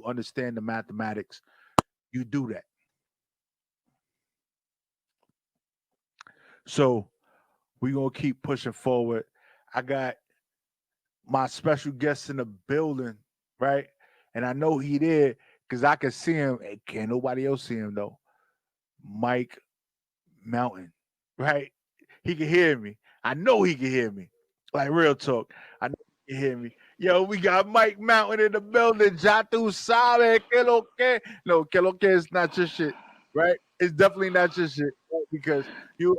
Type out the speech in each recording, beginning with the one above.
you understand the mathematics, you do that. So we're gonna keep pushing forward. I got my special guest in the building, right? And I know he did because I can see him. Can't nobody else see him though. Mike Mountain, right? He can hear me. I know he can hear me. Like real talk. I know he can hear me. Yo, we got Mike Mountain in the building. Ya tu sabes que lo que. No, que lo que is not your shit, right? It's definitely not your shit right? Because you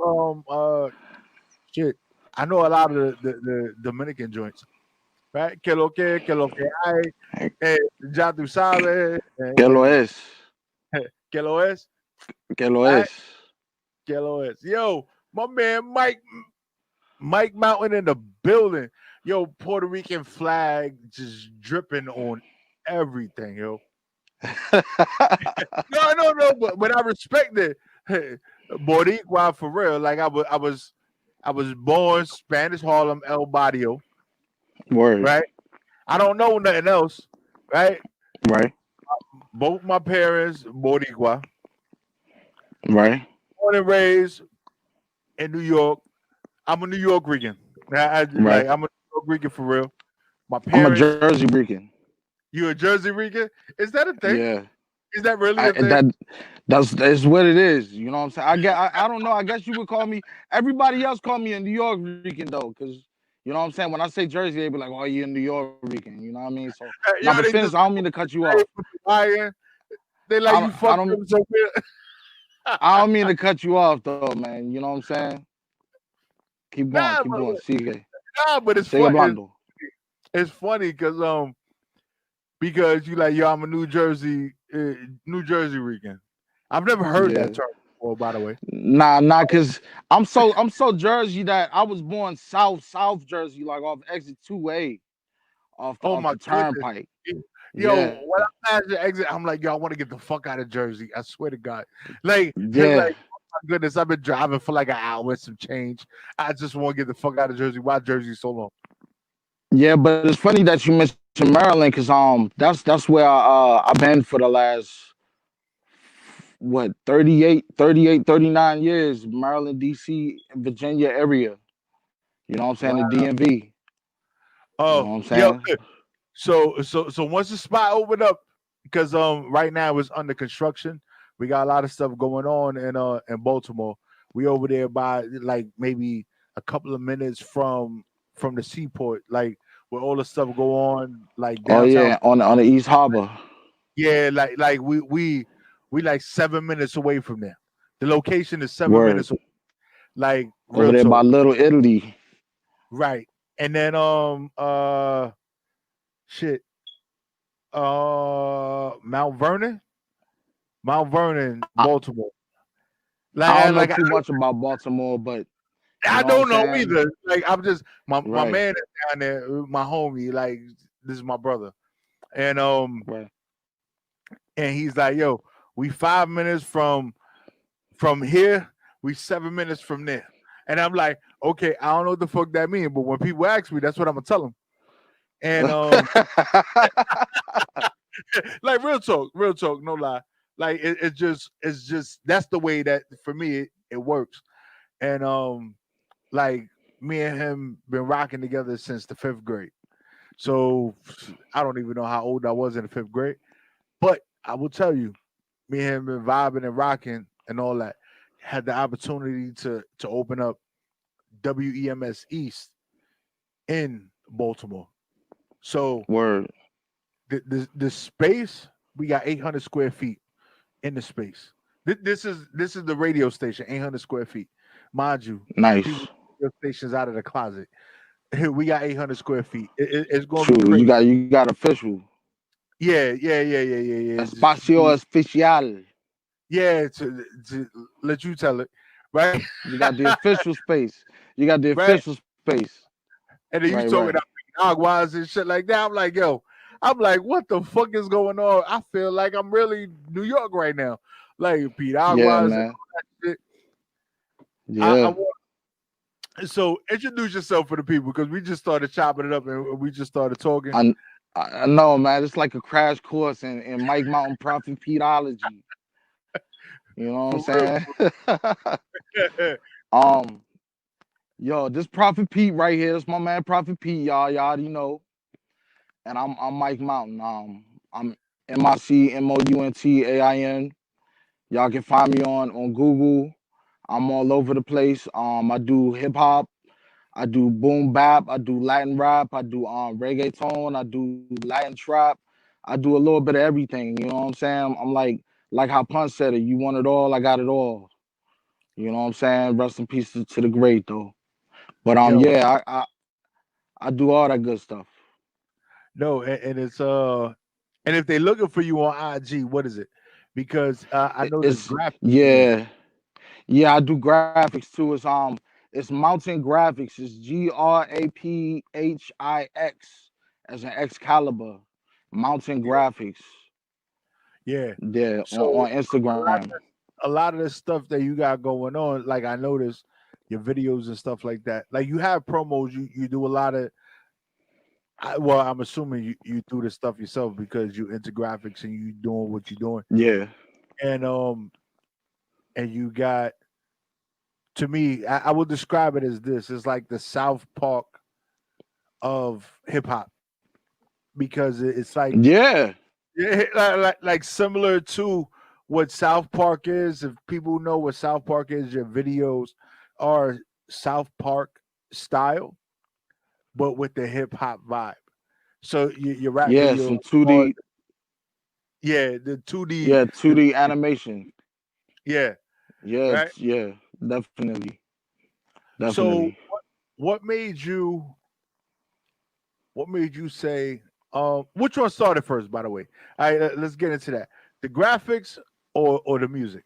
shit. I know a lot of the Dominican joints, right? Que lo que hay, ya tú sabes, Que lo es. que lo es, Que lo right? es. Que lo es. Yo, my man Mike Mountain in the building. Yo, Puerto Rican flag just dripping on everything, yo. No, but I respect it. Boricua for real. Like I was born Spanish Harlem El Barrio, Word. right? I don't know nothing else, right? Right. Both my parents Boricua, Right. born and raised in New York. I'm a New York Rican. Right. I'm a New York Rican for real. My I'm a parents, Jersey Rican. you a Jersey Rican? Is that a thing? Yeah. Is that really I a thing? that's what it is. You know what I'm saying? I don't know. I guess you would call me. Everybody else call me a New York Rican though, because you know what I'm saying. When I say Jersey, they be like, "Oh, you a New York Rican." You know what I mean? So now, Yo, but they finish. just I don't mean to cut you say off. with the lion. They like you I fucked don't. them so good. I don't mean to cut you off though, man. You know what I'm saying? Keep going. Nah, Keep but going. Sigue. but it's Sigue fun. hablando. It's funny because you like yo, I'm a New Jersey Rican. I've never heard that Yeah. term before, by the way. Nah, cause I'm so Jersey that I was born South Jersey, like off exit 2A, Oh off my the goodness. turnpike. Yo, Yeah. when I pass the exit, I'm like, yo, I want to get the fuck out of Jersey. I swear to God. Like, it's Yeah. like, oh my goodness, I've been driving for like an hour with some change. I just want to get the fuck out of Jersey. Why Jersey so long? Yeah, but it's funny that you mentioned Maryland, cause that's where I've been for the last what 39 years, Maryland, DC, Virginia area. You know what I'm saying? The Wow. DMV. You know Oh, what I'm yo, saying? so once the spot opened up, because right now it's under construction. We got a lot of stuff going on in Baltimore. We over there by like maybe a couple of minutes from the seaport, like where all the stuff go on, like Oh downtown. yeah, on the East Harbor. Yeah, like we like 7 minutes away from there. The location is seven Word. minutes away. Like Over real there by talk. Little Italy. Right. And then shit. Mount Vernon? Mount Vernon, I, Baltimore. I Like don't know like too much about Baltimore, but you I know what I'm don't know saying? either. Like I'm just my Right. man is down there, my homie, like this is my brother. And Right. and he's like, yo, we 5 minutes from here, we 7 minutes from there. And I'm like, okay, I don't know what the fuck that means, but when people ask me, that's what I'm gonna tell them. And like real talk, no lie. Like it's just that's the way that for me it works. And like me and him been rocking together since the 5th grade. So I don't even know how old I was in the 5th grade, but I will tell you, me and him been vibing and rocking and all that. Had the opportunity to open up WEMS East in Baltimore. So Word. the space we got 800 square feet in the space. This is the radio station, 800 square feet, mind you. People Nice. radio stations out of the closet. We got 800 square feet. It's gonna be True. crazy. You got official. Yeah. Espacio especial. Yeah, to let you tell it, right? You got the official space. You got the Right. official space. And then you Right, talking right. about aguas and shit like that. I'm like, yo, I'm like, what the fuck is going on? I feel like I'm really New York right now. Like Pete Yeah, Aguas and man. all that shit. I Yeah. want so introduce yourself for the people because we just started chopping it up and we just started talking. I know, man. It's like a crash course in Mike Mountain prophetology. You know what I'm For real. saying? um, yo, this Prophet Pete right here. This my man Prophet Pete, y'all. Y'all already know. And I'm Mike Mountain. I'm MICMOUNTAIN. Y'all can find me on Google. I'm all over the place. I do hip hop. I do boom bap. I do Latin rap. I do reggaeton. I do Latin trap. I do a little bit of everything. You know what I'm saying? I'm like how Punch said it. You want it all, I got it all. You know what I'm saying? Rest in peace to the great though. But Yo, yeah, I do all that good stuff. no, and it's and if they're looking for you on IG, what is it? Because I know the It's graphics you do. yeah, yeah. I do graphics too. It's Mountain Graphics. It's GRAPHIX as an Excalibur. Mountain Yeah. Graphics. Yeah. Yeah, So on a lot Instagram. a lot of the stuff that you got going on, like I noticed your videos and stuff like that. Like you have promos, you do a lot of. Well, I'm assuming you do this stuff yourself because you into graphics and you doing what you're doing, Yeah, and you got to me, I would describe it as this: it's like the South Park of hip hop because it's like yeah, yeah, like similar to what South Park is. If people know what South Park is, your videos are South Park style, but with the hip hop vibe. So your rap yeah. video Some two are D, yeah the 2D yeah, the 2D animation. yeah Yeah, right. yeah, definitely, So definitely. what made you say which one started first? By the way, all right, let's get into that. The graphics or the music.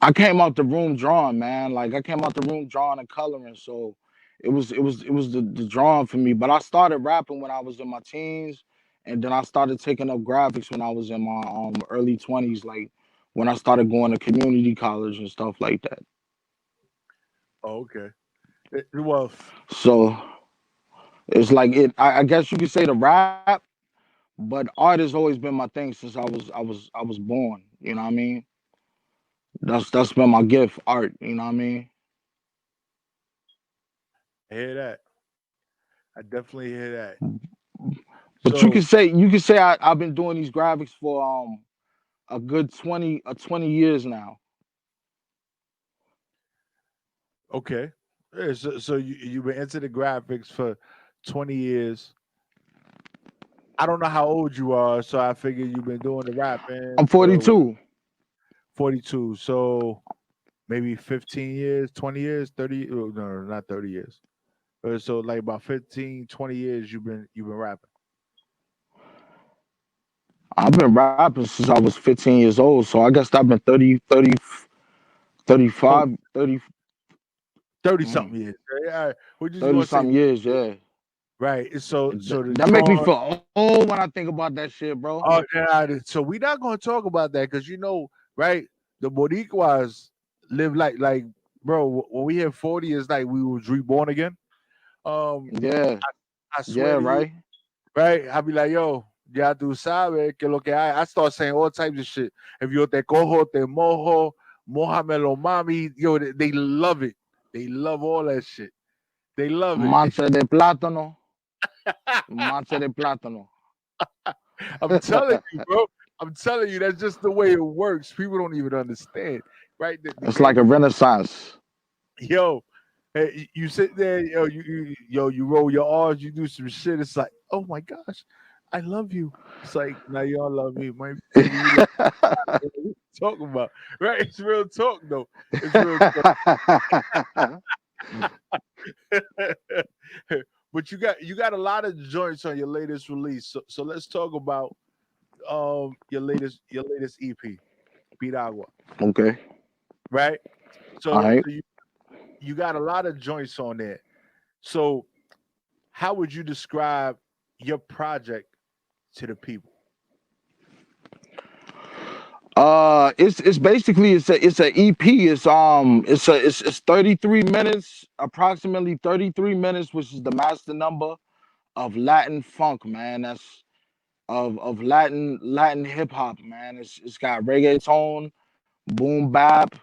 I came out the room drawing, man. Like I came out the room drawing and coloring, so it was the drawing for me. But I started rapping when I was in my teens, and then I started taking up graphics when I was in my early 20s, like when I started going to community college and stuff like that. Oh, okay. Well, So it's like it. I guess you could say the rap, but art has always been my thing since I was born. You know what I mean? That's been my gift, art. You know what I mean? I hear that. I definitely hear that. But you So could say I've been doing these graphics for a good 20 years now. okay. Yeah, so you've been into the graphics for 20 years. I don't know how old you are, so I figure you've been doing the rapping I'm for what, 42. 42. So maybe 15 years, 20 years, 30 oh, no, not 30 years. So like about 15, 20 years you've been rapping. I've been rapping since I was 15 years old, so I guess I've been 35, Oh, 30, 30 mm, something years. Yeah, we're just 30 gonna say something years, yeah. right. So the That make me drawing. feel old when I think about that shit, bro. Oh, yeah, so we're not gonna talk about that because right? The Boricuas live like, bro. When we hit 40, it's like we was reborn again. Um, Yeah, I yeah, swear to you, right. right? I'll be like, yo, ya tú sabes que lo que hay. I start saying all types of shit. If yo te cojo, te mojo, mojamelo mami, yo, they love it. They love all that shit. They love it. Mancha de plátano, mancha de plátano. I'm telling you, bro. I'm telling you, that's just the way it works. People don't even understand, right? The It's like a game. renaissance. Yo, hey, you sit there, you roll your R's, you do some shit. It's like, oh my gosh, I love you. It's like, now y'all love me, maybe you love me. What you talking about, right? It's real talk, though. It's real talk. But you got a lot of joints on your latest release. So let's talk about your latest EP, Piragua, Okay. right? All So right. so you got a lot of joints on there. So how would you describe your project to the people? It's basically it's a EP. It's 33 minutes, approximately 33 minutes, which is the master number. of Latin funk, man. That's of Latin hip hop, man. It's got reggaeton, boom bap,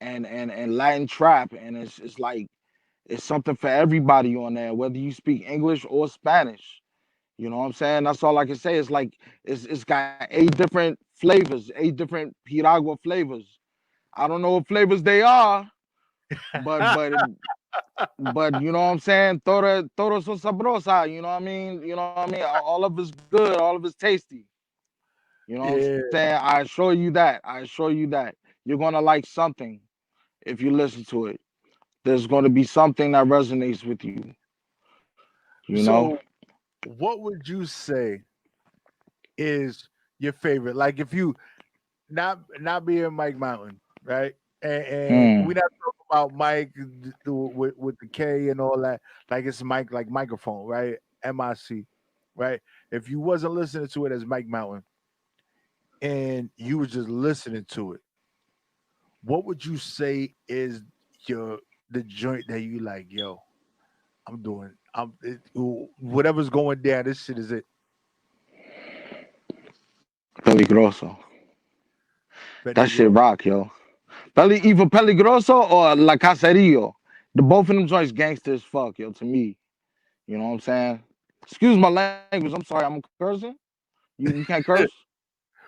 and Latin trap, and it's like it's something for everybody on there, whether you speak English or Spanish. You know what I'm saying? That's all I can say. It's like it's got 8 different flavors, 8 different Piragua flavors. I don't know what flavors they are, but but but you know what I'm saying? Todo son sabrosa. You know what I mean? You know what I mean? All of it's good. All of it's tasty. You know what I'm Yeah. saying? I assure you that. I assure you that you're gonna like something if you listen to it. There's gonna be something that resonates with you. You know? So, what would you say is your favorite? Like, if you not being Mike Mountain, right? And Hmm. we not talking about Mike with the K and all that. Like it's Mike, like microphone, right? MIC, right? If you wasn't listening to it as Mike Mountain and you was just listening to it, what would you say is your the joint that you like? Yo, whatever's going down. This shit is it. Peligroso. That shit Peligroso. rock, yo. Either Peligroso or La Caserio. The both of them joints gangster as fuck, yo, to me. You know what I'm saying? Excuse my language. I'm sorry, I'm cursing. You can't curse?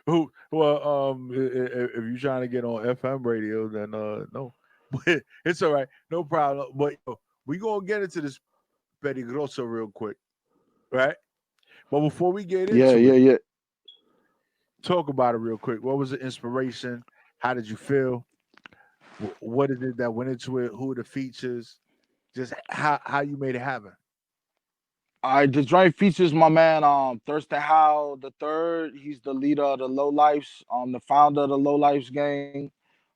Who? Well, if you're trying to get on FM radio, then no, but it's all right, no problem. But yo, we gonna get into this Betty Grosso real quick, right? But before we get Yeah, into yeah, it, yeah. talk about it real quick. What was the inspiration? How did you feel? What is it that went into it? Who are the features? Just how you made it happen. All right, the joint features my man Thurston Howe the third. He's the leader of the Low Lifes, the founder of the Low Lifes gang,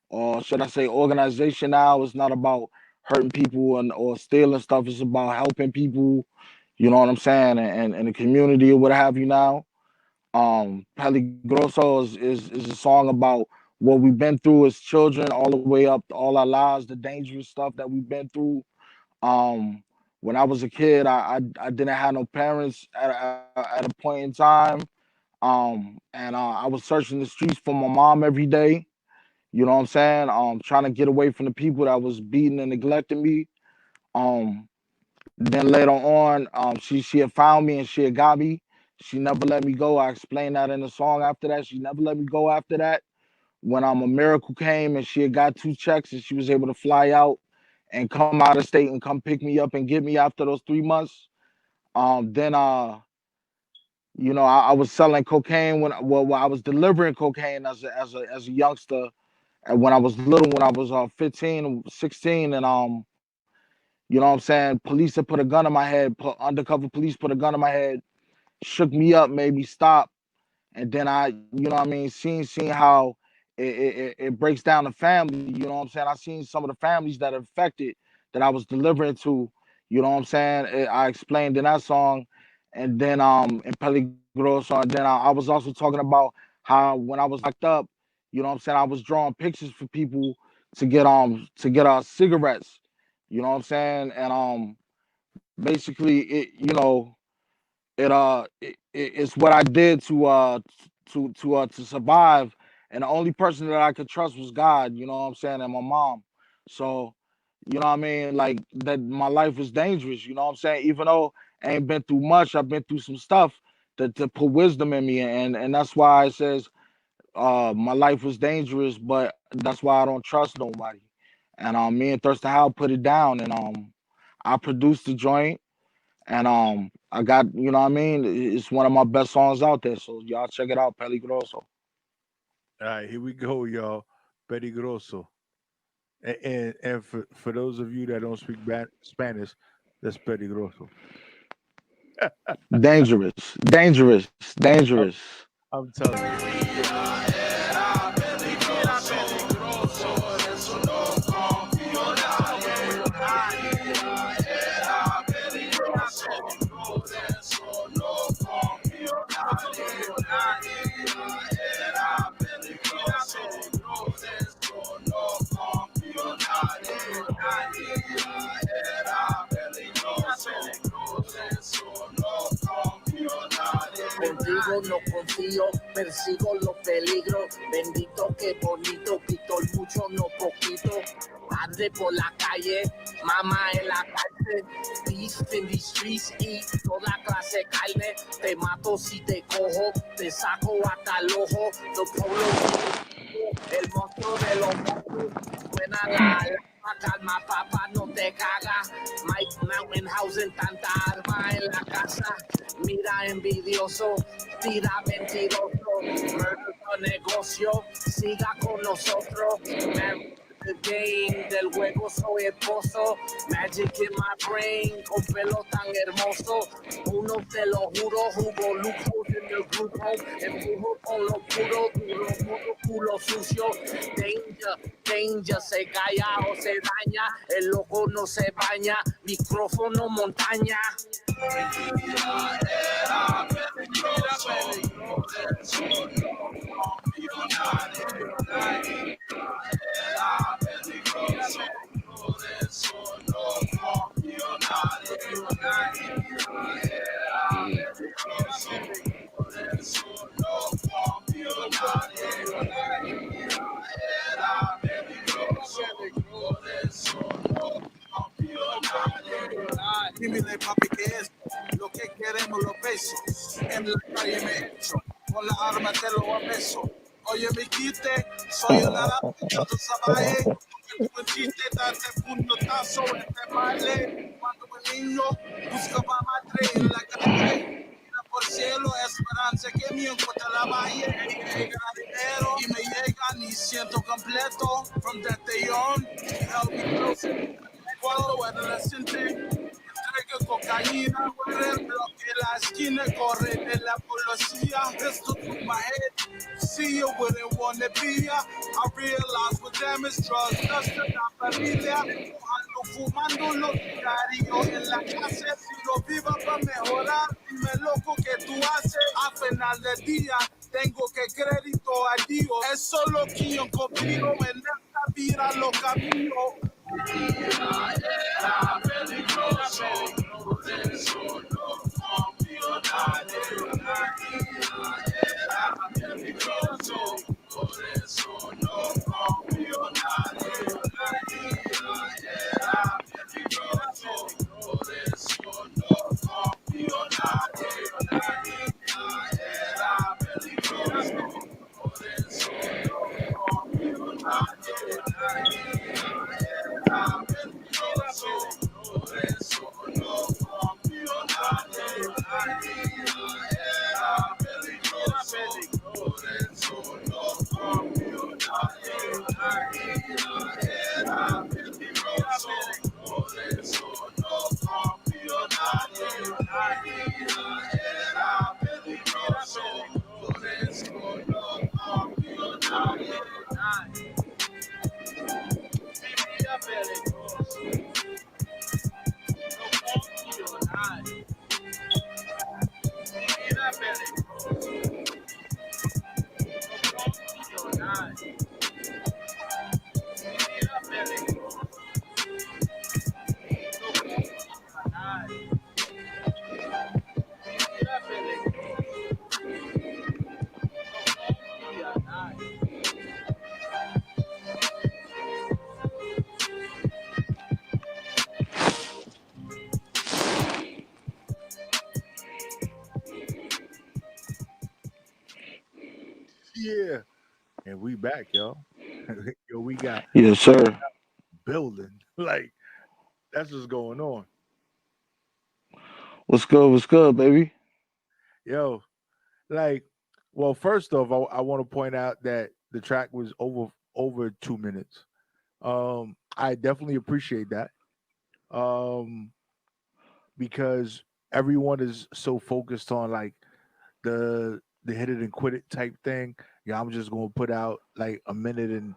or should I say organization now. It's not about hurting people and or stealing stuff. It's about helping people, you know what I'm saying, and the community or what have you now. Peligroso is a song about what we've been through as children, all the way up to all our lives, the dangerous stuff that we've been through. Um, when I was a kid, I didn't have no parents at a point in time. And I was searching the streets for my mom every day. You know what I'm saying? Trying to get away from the people that was beating and neglecting me. Um, then later on, she had found me and she had got me. She never let me go. I explained that in the song after that. She never let me go after that. When a miracle came and she had got 2 checks and she was able to fly out and come out of state and come pick me up and get me after those 3 months. Then I was selling cocaine when I was delivering cocaine as a youngster, and when I was little, when I was 15, 16, and you know what I'm saying, police had put a gun in my head, undercover police put a gun in my head, shook me up, made me stop, and then what I mean, seeing how it breaks down the family. You know what I'm saying? I seen some of the families that are affected that I was delivering to. You know what I'm saying? I explained in that song, and then in Peligroso, and then I was also talking about how when I was locked up, you know what I'm saying, I was drawing pictures for people to get cigarettes. You know what I'm saying? And basically it's what I did to survive. And the only person that I could trust was God, you know what I'm saying, and my mom. So, you know what I mean, like that my life was dangerous, you know what I'm saying? Even though I ain't been through much, I've been through some stuff to put wisdom in me. And that's why it says my life was dangerous, but that's why I don't trust nobody. And me and Thurston Howe put it down, and I produced the joint, and I got, you know what I mean? It's one of my best songs out there. So y'all check it out, Peligroso. All right, here we go, y'all. Betty Grosso. And for those of you that don't speak Spanish, that's Betty Grosso. Dangerous, dangerous, I'm, dangerous. I'm telling you. con los peligros. Bendito que bonito, pito mucho, no poquito. Padre por la calle, mamá en la cárcel. Beef in the streets, eat toda clase de carne. Te mato si te cojo, te saco hasta el ojo. Los pueblos, el monstruo de los monstruos. Suena la alarma, calma papá, no te cagas. Mike Mountain House en tanta arma en la casa. Mira envidioso, tira mentiroso. Murder no negocio, siga con nosotros. The game del juego soy esposo. Magic in my brain, con pelo tan hermoso. Uno te lo juro, jugo lujos en el grupo. Empujo con lo puro, duro, modo culo sucio. Danger, danger, se calla o se daña. El loco no se baña, micrófono montaña. Dime papi que es lo que queremos los besos. En la calle me echo, con la arma te lo abeso. Oye mi quite, soy el árabe, tú sabes. Un chiste, darte puñetazo, este baile. Cuando un niño buscaba madre en la calle. Por cielo, esperanza que me encuentre la valle. Dinero y me llegan y siento completo. From that day on, you held me close. Cuando adolescente, entregué cocaína, el bloque la esquina, corre de la policía. Esto took my head, see you wouldn't wanna be ya. I realized what damage drugs does to la familia. Ando fumando los diarios en la casa. Si lo viva para mejorar, dime loco que tú haces. A final del día, tengo que crédito a Dios. Es solo que yo confío en esta vida, lo camino. Era peligroso, por eso no confío nadie. Era peligroso, por eso no confío nadie. Era peligroso, por eso no confío nadie. Era peligroso, por eso no confío nadie. Yeah. And we back, y'all. Yo, we got Yes, sir. building. Like, that's what's going on. What's good? What's good, baby? Yo, like, well, first off, I want to point out that the track was over 2 minutes. I definitely appreciate that. Um, because everyone is so focused on like the hit it and quit it type thing. Yeah, I'm just gonna put out like a minute and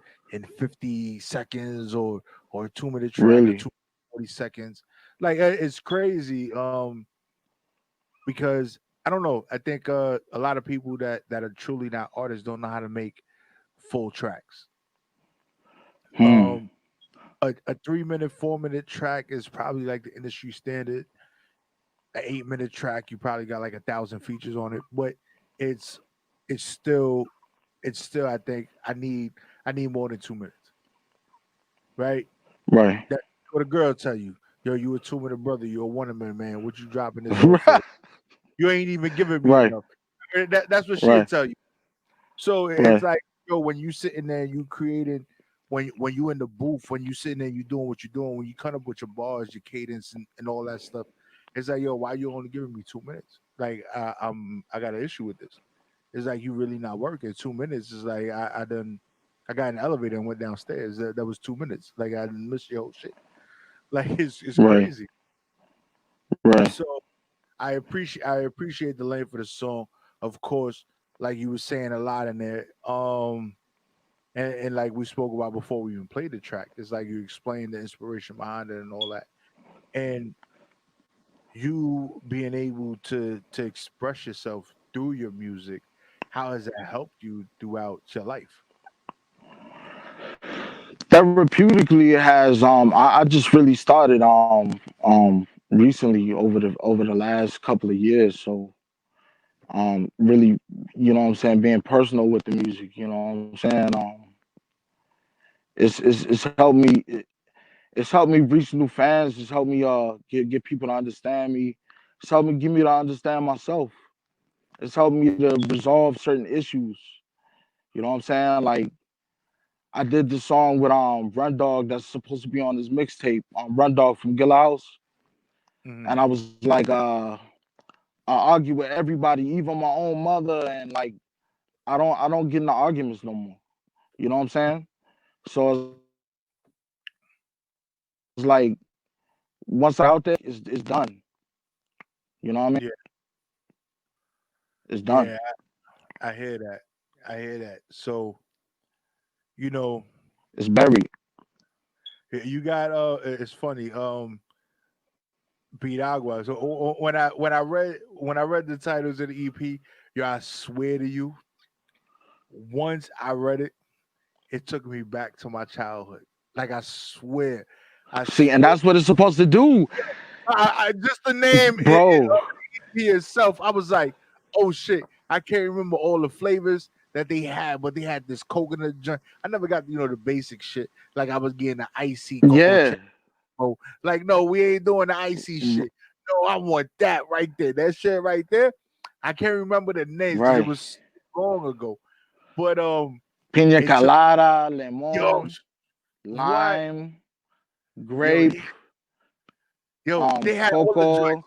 50 seconds or a 2 minute track or Really? 2 40 seconds. Like it's crazy. Because I don't know. I think a lot of people that are truly not artists don't know how to make full tracks. Hmm. Um, a 3 minute, 4 minute track is probably like the industry standard. An 8 minute track, you probably got like 1,000 features on it, but it's it's still it's still I think I need more than 2 minutes, right? Right. That what a girl tell you, yo, you a 2 minute brother, you a 1 minute man. What you dropping this off for? You ain't even giving me Right. enough. That's what she'll Right. tell you. So it's Right. like, yo, when you sitting there, you creating, when you in the booth, when you sitting there, you doing what you're doing, when you cut up with your bars, your cadence, and all that stuff. It's like, yo, why you only giving me 2 minutes? Like, I got an issue with this. It's like you really not working. 2 minutes is like I got an elevator and went downstairs. That was 2 minutes. Like I didn't miss your whole shit. Like it's Right. crazy. Right. So I appreciate the length of the song. Of course, like you were saying a lot in there. And like we spoke about before we even played the track, it's like you explained the inspiration behind it and all that. And you being able to express yourself through your music, how has that helped you throughout your life? Therapeutically, it has. I just really started recently over the last couple of years. So really, you know what I'm saying, being personal with the music. You know what I'm saying. It's helped me. It's helped me reach new fans. It's helped me get people to understand me. It's helped me get me to understand myself. It's helped me to resolve certain issues. You know what I'm saying? Like I did this song with Run Dog that's supposed to be on this mixtape, Run Dog from Gilla House. Hmm. And I was like, I argue with everybody, even my own mother, and like I don't get into arguments no more. You know what I'm saying? So it's like once I get it out there, it's done. You know what I mean? Yeah, It's done. yeah, I hear that. I hear that. So you know, It's buried. you got it's funny. Beat Agua. So when I read the titles of the EP, yo, I swear to you, once I read it, it took me back to my childhood. Like I See, and swear. that's what it's supposed to do, Just the name bro. itself, I was like, oh shit, I can't remember all the flavors that they had, but they had this coconut joint. I never got the basic shit. Like I was getting the icy cocoa Yeah. check. Oh, like no, we ain't doing the icy shit. No, I want that right there. That shit right there. I can't remember the names because it Right. was so long ago. But Pina it took colada, yo lemon, what lime, yo grape, they had all the joints cocoa.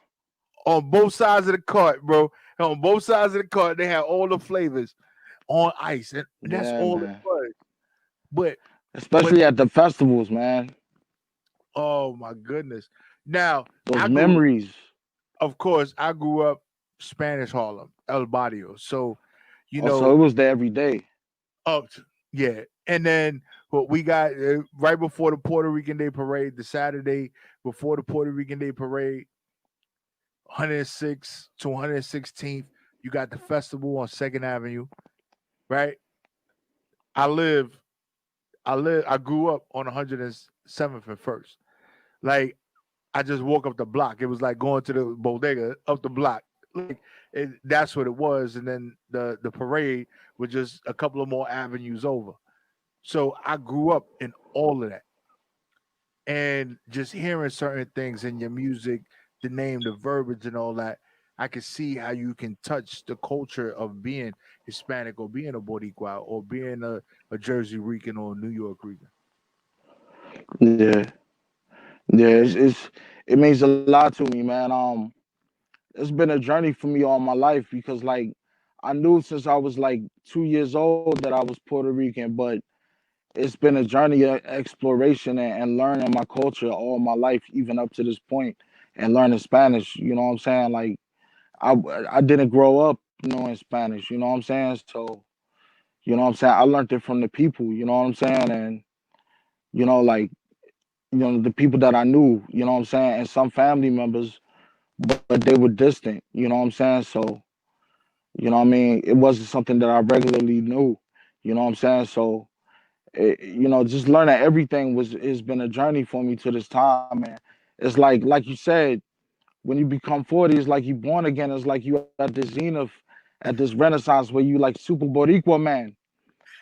on both sides of the cart, bro. On both sides of the cart, they had all the flavors on ice, and that's Yeah, all it man. was. But but Especially at the festivals, man. oh my goodness! Now Those I grew, memories. of course, I grew up Spanish Harlem, El Barrio. So you Also, it know, was there every day. up yeah, and then what we got right before the Puerto Rican Day Parade, the Saturday before the Puerto Rican Day Parade, 106 to 116th. You got the festival on Second Avenue, right? I live, I grew up on 107th and First. Like I just walk up the block. It was like going to the bodega up the block. Like that's what it was. And then the parade was just a couple of more avenues over. So I grew up in all of that, and just hearing certain things in your music, the name, the verbiage, and all that. I can see how you can touch the culture of being Hispanic or being a Boricua or being a Jersey Rican or a New York Rican. Yeah, yeah. And It means a lot to me, man. It's been a journey for me all my life because like I knew since I was like 2 years old that I was Puerto Rican, but it's been a journey of exploration and learning my culture all my life, even up to this point, and learning Spanish. You know what I'm saying? Like I I didn't grow up knowing Spanish. You know what I'm saying? So you know what I'm saying. I learned it from the people. You know what I'm saying? And like the people that I knew. You know what I'm saying? And some family members, but they were distant. You know what I'm saying? So what I mean. It wasn't something that I regularly knew. You know what I'm saying? So just learning everything has been a journey for me to this time, man. It's like you said, when you become 40, it's like you born again. It's like you at this zenith, at this renaissance where you like super Boricua man.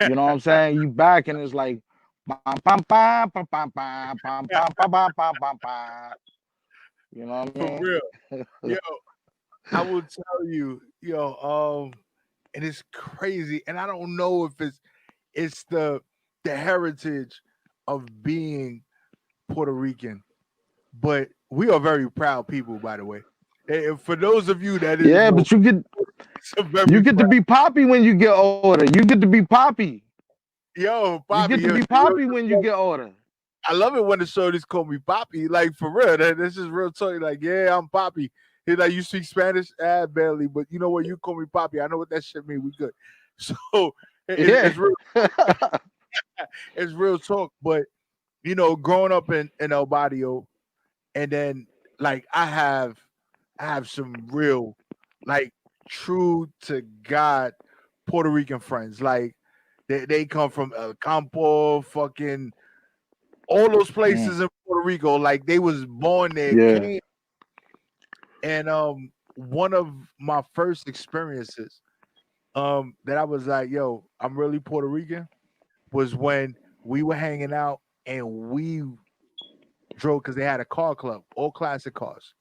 You know what I'm saying? You back and it's like bam, bam, bam, bam, bam, bam, bam, bam, bam, bam, bam, bam, bam. You know what I For mean? real. Yo, I will tell you, and it's crazy. And I don't know if it's the heritage of being Puerto Rican, but we are very proud people, by the way. And for those of you that is Yeah, no but it's a you very get to proud be poppy when you get older. You get to be poppy. yo, You Bobby, get to yo, be poppy when you get older. I love it when the shorties call me Poppy. Like for real. This is real talk. Like, yeah, I'm Poppy. He's like, you speak Spanish? Ah, barely, but you know what? You call me Poppy. I know what that shit mean. We good. So Yeah. it's real. It's real talk. But growing up in El Barrio, and then like I have some real, like, true to God Puerto Rican friends. Like they come from El Campo, fucking all those Mm, places in Puerto Rico. Like they was born there, yeah. came, and one of my first experiences that I was like, yo, I'm really Puerto Rican, was when we were hanging out and we drove because they had a car club, all classic cars,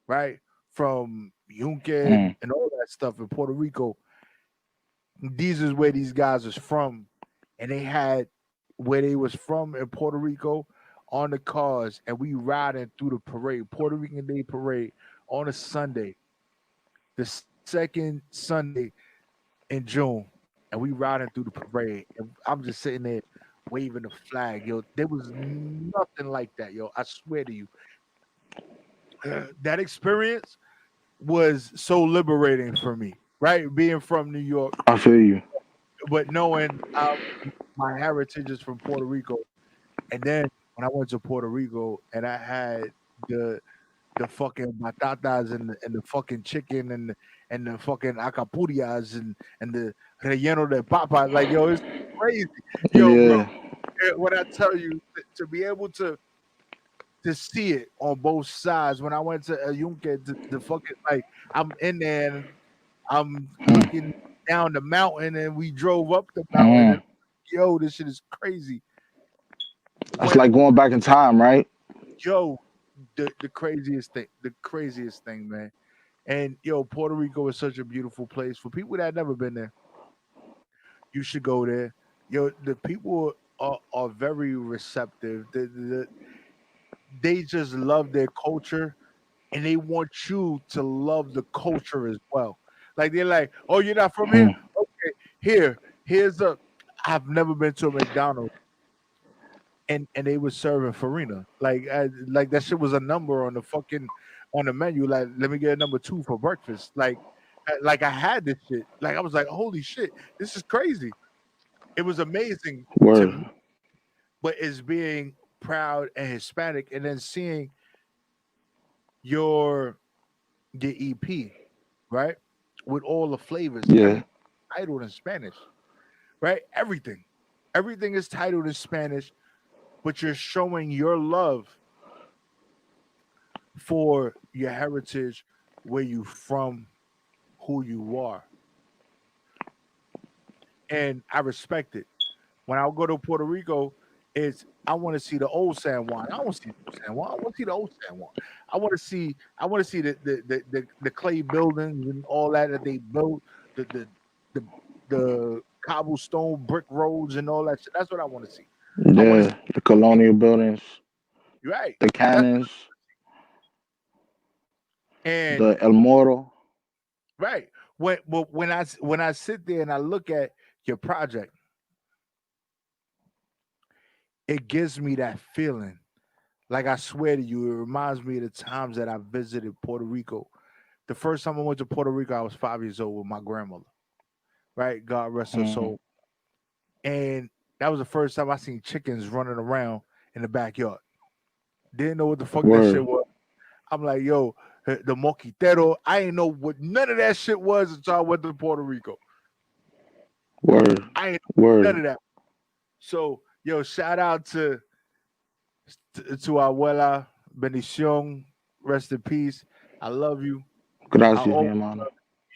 right? From Yunque Mm, and all that stuff in Puerto Rico. These is where these guys was from, and they had where they was from in Puerto Rico on the cars, and we riding through the parade, Puerto Rican Day parade on a Sunday, the second Sunday in June, and we riding through the parade, and I'm just sitting there waving the flag, yo. There was nothing like that, yo. I swear to you, that experience was so liberating for me, right? Being from New York, I feel you. but knowing my heritage is from Puerto Rico. And then when I went to Puerto Rico and I had the the fucking batatas and the fucking chicken and the fucking acapurias and the relleno de papa, like, yo, it's crazy. Yo, bro, Yeah. when I tell you to be able to see it on both sides. When I went to Yunque, the fucking, like, I'm in there and I'm Mm, looking down the mountain and we drove up the mountain and mm. yo, this shit is crazy. That's When like going back in time, right? yo, the craziest thing, man. And yo, Puerto Rico is such a beautiful place. For people that never been there, you should go there. Yo, the people are very receptive. They just love their culture and they want you to love the culture as well. Like they're like, "Oh, you're not from here? Mm, Okay, here's a." I've never been to a McDonald's and they was serving farina. Like that shit was a number on the fucking on the menu. Like, let me get a number two for breakfast. Like I had this shit. Like I was like, holy shit, this is crazy. It was amazing to word. me, but it's being proud and Hispanic, and then seeing your your EP, right, with all the flavors. Yeah. Everything titled in Spanish, right? Everything is titled in Spanish, but you're showing your love for your heritage, where you from, who you are. And I respect it. When I go to Puerto Rico, it's I want to see the old San Juan. I want to see the old San Juan. I want to see the old San Juan. I want to see the clay buildings and all that they built, the the the the cobblestone brick roads and all that shit. That's what I want to see. I want to see Yeah. The colonial buildings, you right. the That's cannons, and the El Moro. right. When I sit there and I look at your project, it gives me that feeling. Like I swear to you, it reminds me of the times that I visited Puerto Rico. The first time I went to Puerto Rico, I was 5 years old with my grandmother. Right, God rest her Mm, soul. And that was the first time I seen chickens running around in the backyard. Didn't know what the fuck that shit word. was. I'm like, yo, the moquitero. I ain't know what none of that shit was until I went to Puerto Rico. Word. I ain't know none Word. of that. So, yo, shout out to abuela bendición, rest in peace. I love you. I Gracias, mi always hermano.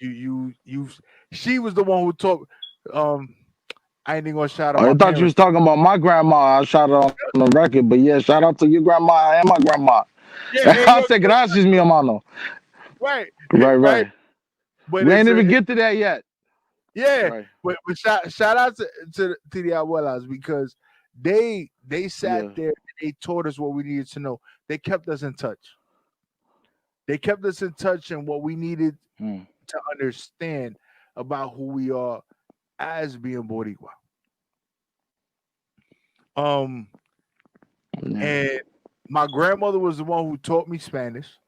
you. She was the one who taught um I ain't even gonna shout out Oh, I my thought you was parents. talking about my grandma. I shot her on the record, but yeah, shout out to your grandma and my grandma. Yeah, hey, I yo, said gracias, mi hermano. right, Right, right. right. But We it's ain't a even get to that yet. yeah. Right. But shout out to the abuelas because they sat Yeah. there and they taught us what we needed to know. They kept us in touch. They kept us in touch and what we needed Hmm. to understand about who we are as being Boricua. Um, Yeah. and my grandmother was the one who taught me Spanish.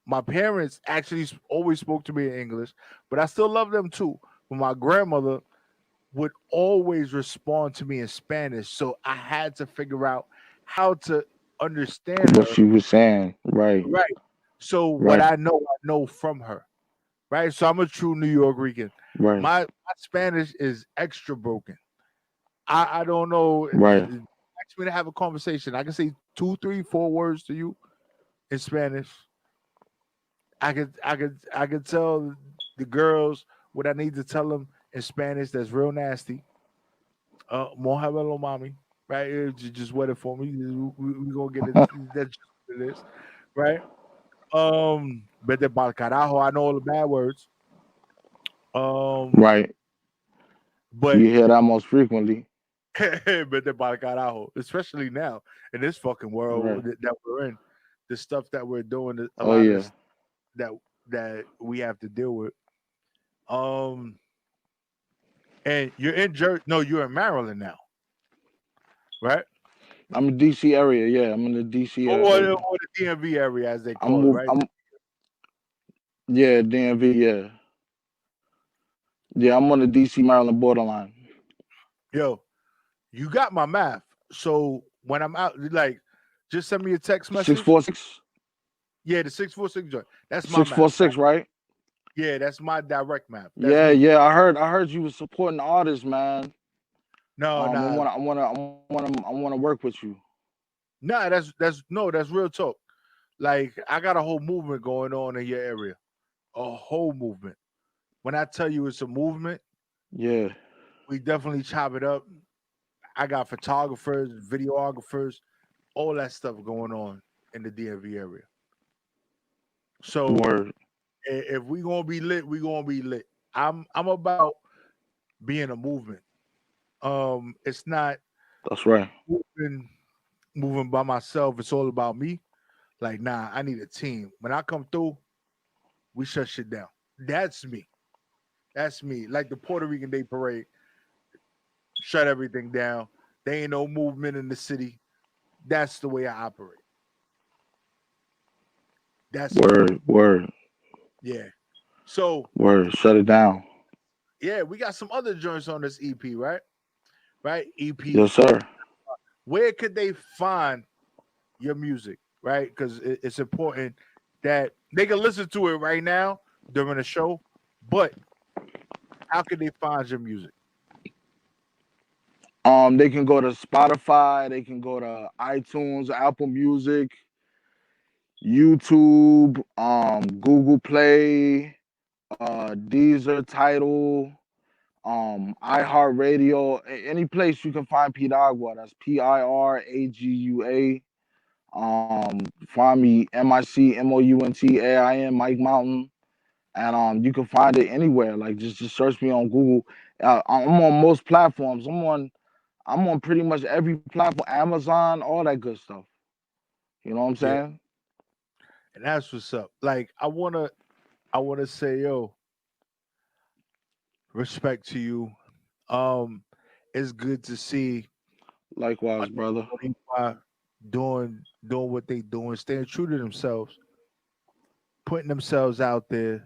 My parents actually always spoke to me in English, but I still love them too. But my grandmother would always respond to me in Spanish, so I had to figure out how to understand What her. she was saying. Right. Right. So what Right. I know from her. Right. So I'm a true New York Rican. Right. My Spanish is extra broken. I don't know. Right. Ask me to have a conversation. I can say two, three, four words to you in Spanish. I could tell the girls what I need to tell them in Spanish. That's real nasty. Mohamelo mommy, right? Just wait it for me. We gonna get it. That's just what it is, right? Vete pa'l carajo. I know all the bad words. Um, Right. but You hear that most frequently. vete pa'l carajo, especially now in this fucking world Right. that we're in, the stuff that we're doing, a Oh lot of yeah. this that we have to deal with. Um, and you're in Jersey. No, you're in Maryland now, right? I'm in DC area. Yeah, I'm in the DC area. Or the DMV area, as they I'm call it, move. right? I'm yeah, DMV. Yeah, yeah. I'm on the DC Maryland borderline. Yo, you got my math. So when I'm out, like, just send me a text Six message. four six. Yeah, the 646 joint. That's my Six four math. six. Right. Yeah, that's my direct math. That's Yeah, me. yeah. I heard you was supporting artists, man. No, I nah, wanna work with you. nah. That's no, that's real talk. Like, I got a whole movement going on in your area. A whole movement. When I tell you it's a movement, Yeah. we definitely chop it up. I got photographers, videographers, all that stuff going on in the DMV area. So Word. if we gonna be lit, we gonna be lit. I'm about being a movement. It's not That's right. moving moving by myself. It's all about me. Like, nah, I need a team. When I come through, we shut shit down. That's me. That's me. Like the Puerto Rican Day Parade, shut everything down. There ain't no movement in the city. That's the way I operate. That's me. Word. Word. Yeah. So Word. Shut it down. yeah, we got some other joints on this EP, right? Right? EP. Yes, sir. Where could they find your music, right? Because it's important that they can listen to it right now during the show, but how can they find your music? They can go to Spotify. They can go to iTunes, Apple Music, YouTube, Google Play, Deezer, Title, iHeartRadio, any place you can find Piragua. That's Piragua. Find me MICMOUNTAIN Mike Mountain, and you can find it anywhere. Like just search me on Google. I'm on most platforms. I'm on pretty much every platform, Amazon, all that good stuff. You know what I'm Yeah, saying? and that's what's up. Like, I wanna say, yo, respect to you. Um, it's good to see Likewise, brother. Boricua doing what they doing, staying true to themselves, putting themselves out there.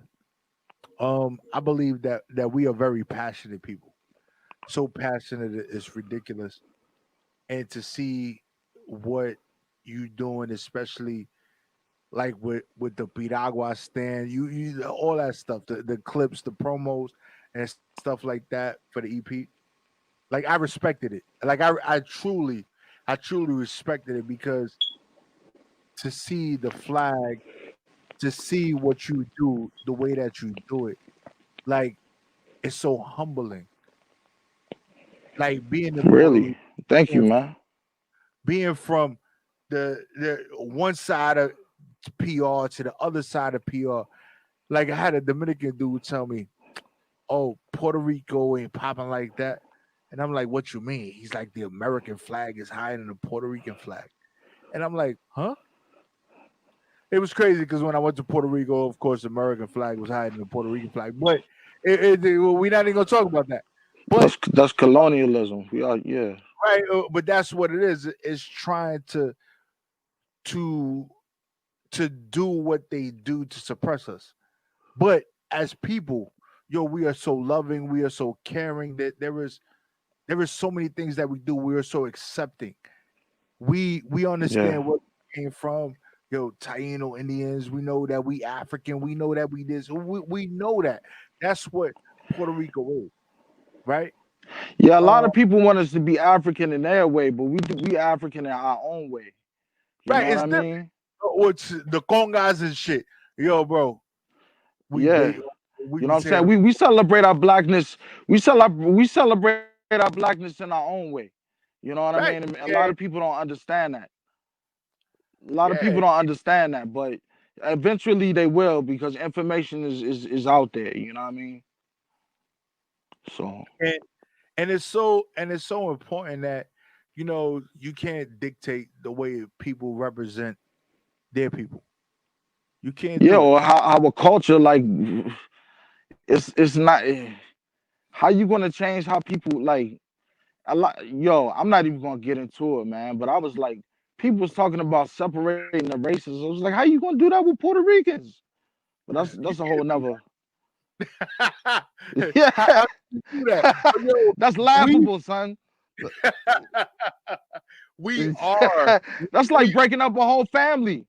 I believe that we are very passionate people. So passionate it's ridiculous. And to see what you doing, especially like with the Piragua stand, you all that stuff, the clips, the promos, and stuff like that for the EP. Like, I respected it. Like, I truly respected it because to see the flag, to see what you do, the way that you do it, like, it's so humbling. like being in Puerto Really? Rico, Thank you, being, man. being from the one side of PR to the other side of PR. Like I had a Dominican dude tell me, "Oh, Puerto Rico ain't popping like that," and I'm like, "What you mean?" He's like, "The American flag is higher than the Puerto Rican flag," and I'm like, "Huh?" It was crazy because when I went to Puerto Rico, of course, the American flag was higher than the Puerto Rican flag. But we're not even gonna talk about that. But That's colonialism. We are, yeah. right, but that's what it is. It's trying to to do what they do to suppress us. But as people, yo, we are so loving, we are so caring that there is so many things that we do. We are so accepting. We Yeah. understand where we came from. Yo, Taino Indians. We know that we African. We know that we this. We know that. That's what Puerto Rico is, right? Yeah, a lot Uh, of people want us to be African in their way, but we African in our own way. You right. know what It's I different. mean? What's the congas and shit? Yo, bro, we Yeah. they we You know be what I'm saying saying? We celebrate our blackness. We celebrate our blackness in our own way. You know what I mean? And right. a lot of Yeah, people don't understand that. A lot of people yeah. don't understand that, but eventually they will because information is out there. You know what I mean? So And and it's so important that you can't dictate the way people represent their people. You can't yeah, do it. or how our culture like it's not. How you gonna change how people like a lot? Yo, I'm not even gonna get into it, man. But I was like, people was talking about separating the races. I was like, how you gonna do that with Puerto Ricans? But that's You a whole can't do nother. that. Yeah, How can you do that? But yo, that's we laughable, son. we are That's like we. breaking up a whole family.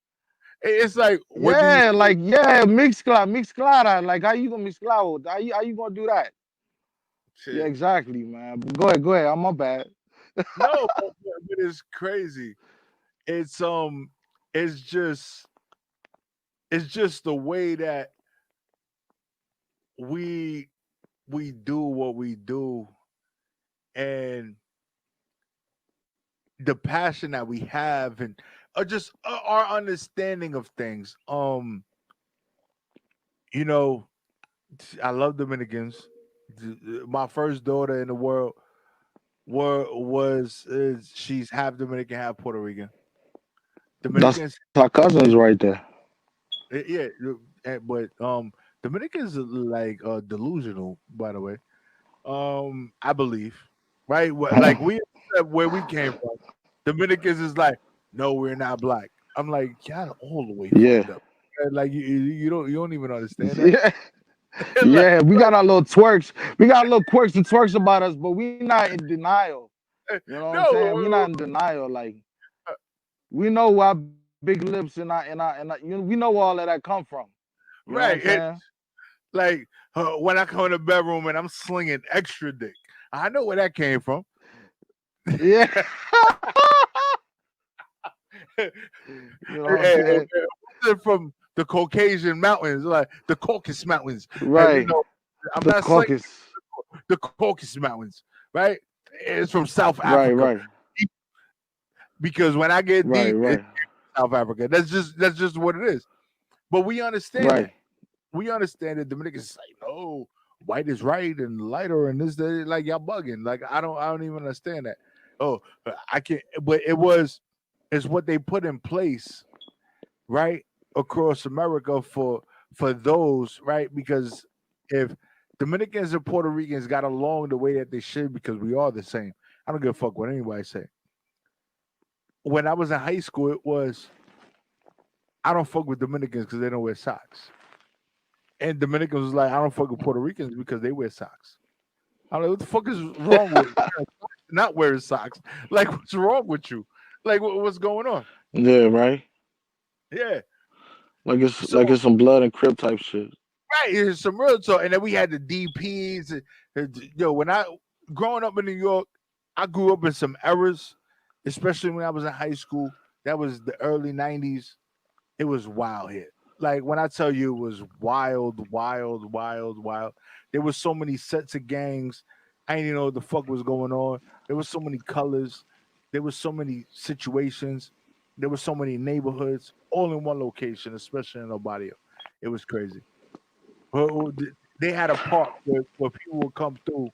It's like what do you Yeah, say? like yeah, mixclara. Like how you gonna mixclar? How you gonna do that? Yeah, Shit. exactly, man. But go ahead. I'm my bad. No, but it's crazy. It's it's just it's just the way that we we do what we do and the passion that we have and just our understanding of things. You know, I love Dominicans. My first daughter in the world she's half Dominican, half Puerto Rican. That's Dominicans, our cousins eh, right there. yeah, but Dominicans are like delusional, by the way. I believe, right? Like we where we came from. Dominicans is like, no, we're not black. I'm like, y'all all the way Yeah. fucked up. Like you don't even understand that. Yeah. Like, Yeah. We got our little twerks. We got little quirks and twerks about us, but we not in denial. You know what I'm saying? We not no, in denial. Like uh, we know our big lips and we know all of that come from. You know what I'm right. saying? Like when I come in the bedroom and I'm slinging extra dick, I know where that came from. Yeah. You know what I'm saying? From the Caucasian mountains, like the Caucasus Mountains. Right. I'm The not saying caucus. the Caucasus Mountains, right? It's from South Right, Africa right. because when I get Right, deep, right. it's South Africa. That's just what it is. But we understand Right. that. We understand that Dominicans say, no, white is right and lighter and this, that, like y'all bugging. Like I don't even understand that. Oh, I can't. But it's what they put in place, right, across America for those, right? Because if Dominicans and Puerto Ricans got along the way that they should, because we are the same. I don't give a fuck what anybody say. When I was in high school, it was I don't fuck with Dominicans because they don't wear socks. And Dominicans was like, I don't fuck with Puerto Ricans because they wear socks. I'm like, what the fuck is wrong with not wearing socks? Like, what's wrong with you? Like, what's going on? Yeah, right. Yeah. Like So it's some blood and crib type shit. right, here's some real talk. And then we had the DPs. Yo, when I growing up in New York, I grew up in some errors, especially when I was in high school. That was the early '90s. It was wild here. Like when I tell you, it was wild, wild, wild, wild. There was so many sets of gangs. I didn't even know what the fuck was going on. There was so many colors. There was so many situations. There were so many neighborhoods all in one location, especially in Obadia. It was crazy. They had a park where people would come through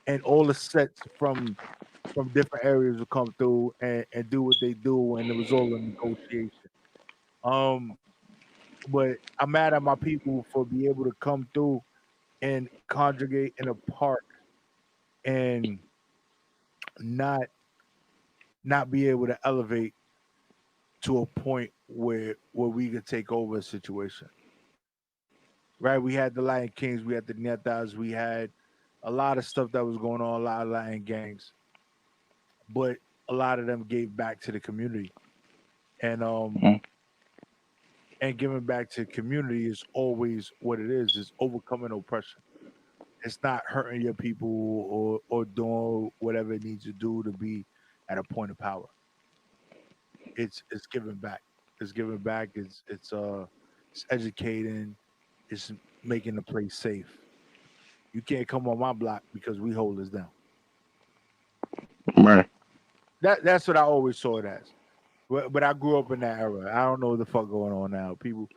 and all the sets from different areas would come through and do what they do, and it was all a negotiation. Um, but I'm mad at my people for being able to come through and conjugate in a park and not not be able to elevate to a point where we could take over a situation. Right? We had the Lion Kings, we had the Netas, we had a lot of stuff that was going on, a lot of Lion gangs, but a lot of them gave back to the community. And and giving back to the community is always what it is overcoming oppression. It's not hurting your people or doing whatever it needs to do to be at a point of power. It's giving back. It's giving back. It's educating. It's making the place safe. You can't come on my block because we hold this down. Right. That's what I always saw it as. But I grew up in that era. I don't know what the fuck going on now. People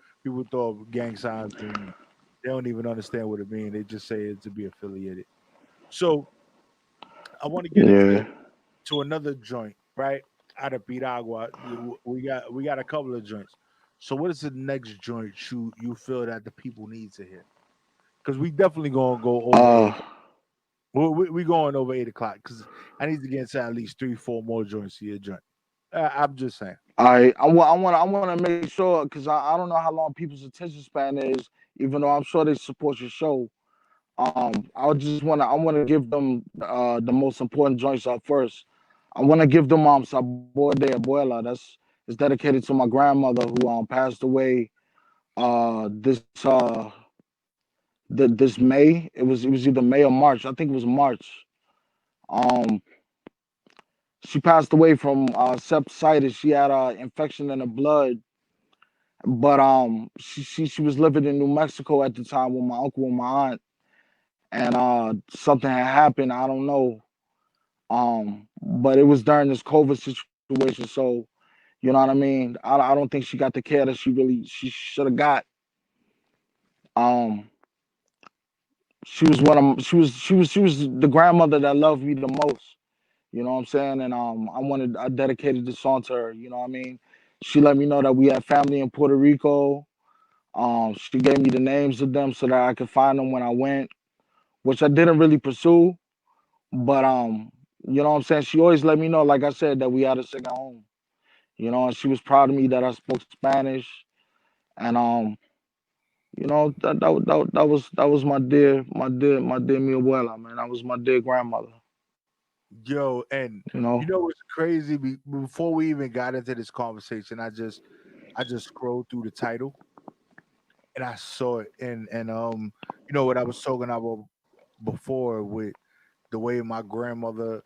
throw up gang signs and they don't even understand what it means. They just say it to be affiliated. So I want to get into Yeah. to another joint, right? Out of Piragua. We got a couple of joints. So what is the next joint you feel that the people need to hear? Because we definitely gonna go over Uh, 8. We going over 8 o'clock because I need to get into at least 3, 4 more joints here, joint. I'm just saying. I want to make sure because I don't know how long people's attention span is. Even though I'm sure they support your show, I want to give them the most important joints up first. I want to give them Sabor de Abuela. That's is dedicated to my grandmother who passed away this May. It was either May or March. I think it was March. Um, she passed away from sepsitis. She had infection in the blood, but she was living in New Mexico at the time with my uncle and my aunt, and something had happened. I don't know. But it was during this COVID situation, so you know what I mean. I don't think she got the care that she should have got. Um, she was the grandmother that loved me the most. You know what I'm saying? And I dedicated this song to her. You know what I mean? She let me know that we had family in Puerto Rico. She gave me the names of them so that I could find them when I went, which I didn't really pursue. But you know what I'm saying? She always let me know, like I said, that we had a second home. You know, and she was proud of me that I spoke Spanish. And that was my dear mi abuela, man. That was my dear grandmother. Yo, and You know. you know what's crazy? Before we even got into this conversation, I just scrolled through the title and I saw it, and you know what I was talking about before with the way my grandmother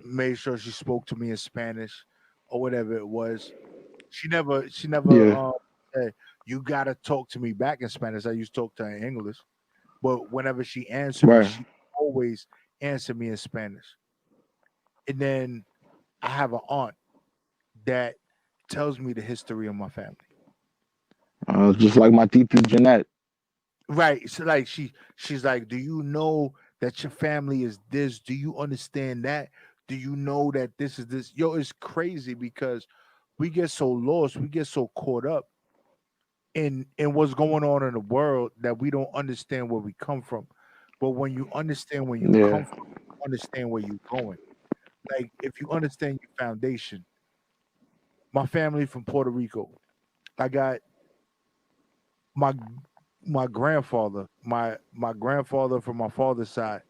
made sure she spoke to me in Spanish or whatever it was. She never Yeah. said you gotta talk to me back in Spanish. I used to talk to her in English, but whenever she answered me, Right. she always answered me in Spanish. And then I have an aunt that tells me the history of my family. Just like my titi Jeanette. Right. So like she's like, do you know that your family is this? Do you understand that? Do you know that this is this? Yo, it's crazy because we get so lost, we get so caught up in what's going on in the world that we don't understand where we come from. But when you understand where you Yeah. come from, you understand where you're going. Like if you understand your foundation, my family from Puerto Rico. I got my my grandfather, my grandfather from my father's side,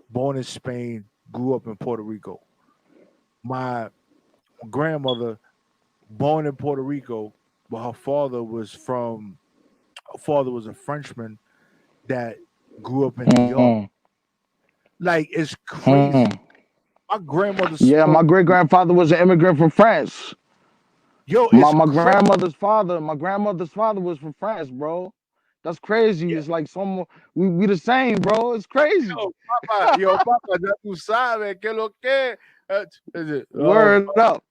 born in Spain, grew up in Puerto Rico. My grandmother, born in Puerto Rico, but her father was a Frenchman that grew up in New York. Mm, Like it's mm. crazy. My grandmother Yeah, my spoke. great grandfather was an immigrant from France. Yo, My it's my crazy. grandmother's father, my grandmother's father was from France, bro. That's crazy. Yeah. It's like some we the same, bro. It's crazy. Yo, papa, ya tú sabes que lo que. Is it? Word up.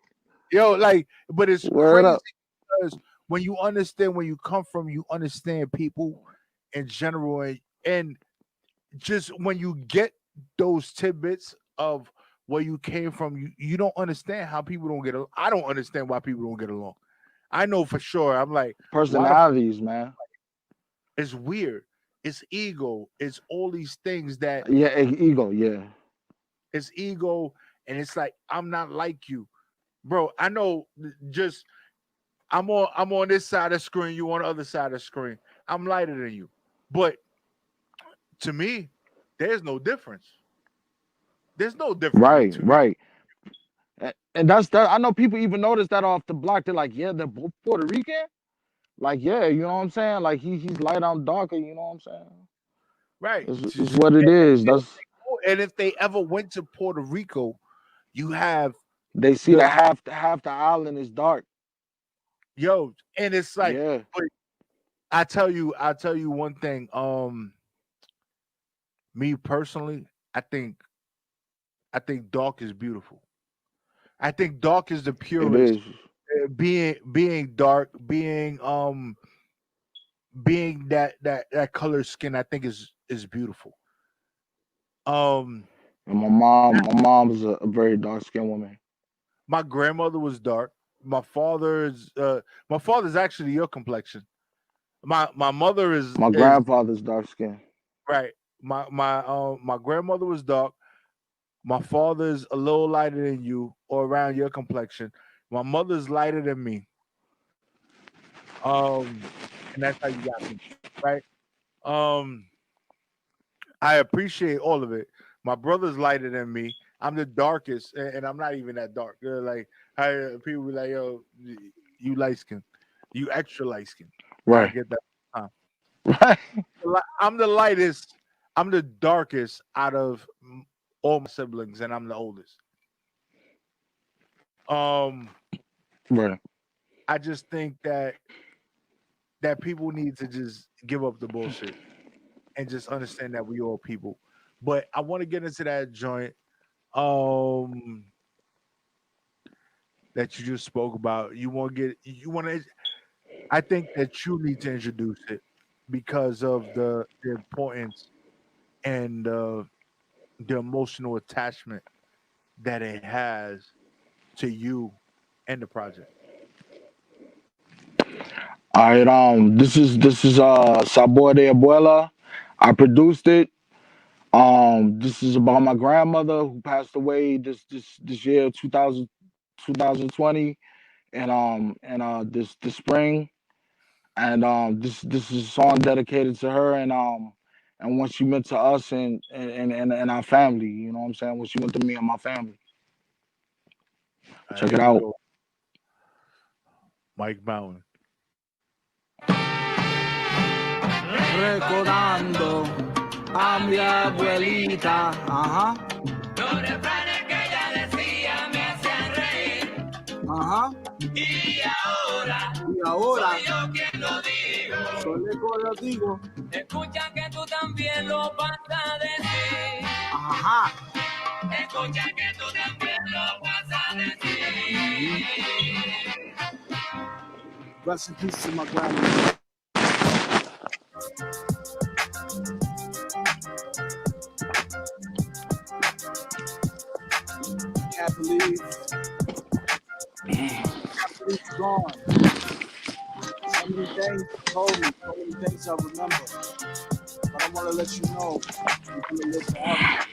Yo, like, but it's Word crazy up. because when you understand where you come from, you understand people in general, and just when you get those tidbits of where you came from, you don't understand how people don't get along. I don't understand why people don't get along. I know for sure. I'm like, why the Personalities, man. it's weird. It's ego. It's all these things that Yeah, ego. Yeah. it's ego, and it's like I'm not like you, bro. I know. Just I'm on this side of the screen. You on the other side of the screen. I'm lighter than you, but to me, there's no difference. There's no difference Right, between. right. And that's that. I know people even notice that off the block. They're like, yeah, they're both Puerto Rican. Like, yeah, you know what I'm saying? Like he's light, I'm darker, you know what I'm saying? Right. It's what it is. That's And if they ever went to Puerto Rico, you have they see the that half the island is dark. yo, and it's like, Yeah, but I tell you one thing. Me personally, I think dark is beautiful. I think dark is the it purest. is. Being dark, being that color skin, I think is beautiful. Um, And my mom is a very dark skinned woman. my grandmother was dark. My father's actually your complexion. My mother My is grandfather's dark skinned. right. My grandmother was dark. My father's a little lighter than you or around your complexion. My mother's lighter than me. Um, and that's how you got me, right? Um, I appreciate all of it. My brother's lighter than me. I'm the darkest, and I'm not even that dark. They're like, people be like, "Yo, you light skin, you extra light skin." I Right. get that. Right. I'm the lightest. I'm the darkest out of all my siblings, and I'm the oldest. Um, Right. I just think that people need to just give up the bullshit and just understand that we all people. But I want to get into that joint um that you just spoke about. You want to I think that you need to introduce it because of the importance and the emotional attachment that it has to you and the project. All right. This is Sabor de Abuela. I produced it. This is about my grandmother who passed away this year, 2020, and this spring. And this is a song dedicated to her and what she meant to us and our family. You know what I'm saying? What she meant to me and my family. All right, Check it here we out. go. Mike Mountain. Recordando a mi abuelita. Ajá. Los refranes que ella decía me hacían reír. Ajá. Y ahora Y ahora, soy yo quien lo digo. solo lo digo. Escucha que tú también lo vas a decir. Ajá. Escucha que tú también lo vas a decir. Rest in peace to my grandmother. Can't believe she's gone. So many things she told me, so many things I remember. But I want to let you know you're going to live forever.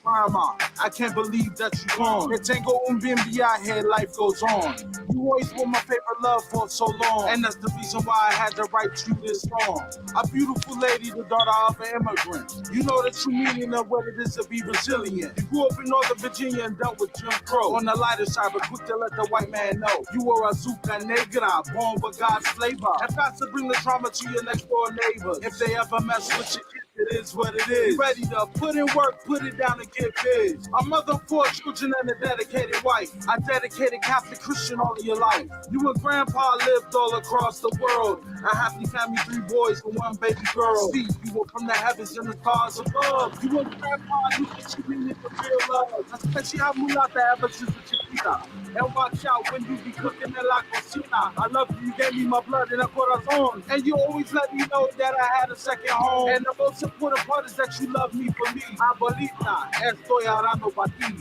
Mama, I can't believe that you're gone. It ain't going to be out here, life goes on. You always were my favorite love for so long. And that's the reason why I had to write you this song. A beautiful lady, the daughter of an immigrant. You know the true meaning of what it is to be resilient. You grew up in Northern Virginia and dealt with Jim Crow. On the lighter side, but quick to let the white man know. You were a Zuka Negra, born with God's flavor. And fast to bring the trauma to your next door neighbors. If they ever mess with your kids, It is what it is. Ready to put in work, put it down and get biz. A mother of 4 children and a dedicated wife. I dedicated Catholic Christian all of your life. You and grandpa lived all across the world. A happy family, 3 boys and 1 baby girl. See, you were from the heavens and the stars above. You and grandpa, you what you mean for real love. Especially how mulata ever since the chiquita. And watch out when you be cooking in la cocina. I love you, you gave me my blood and a corazon. And you always let me know that I had a second home. And the most important part is that you love me for me. Abuelita, estoy orando pa ti.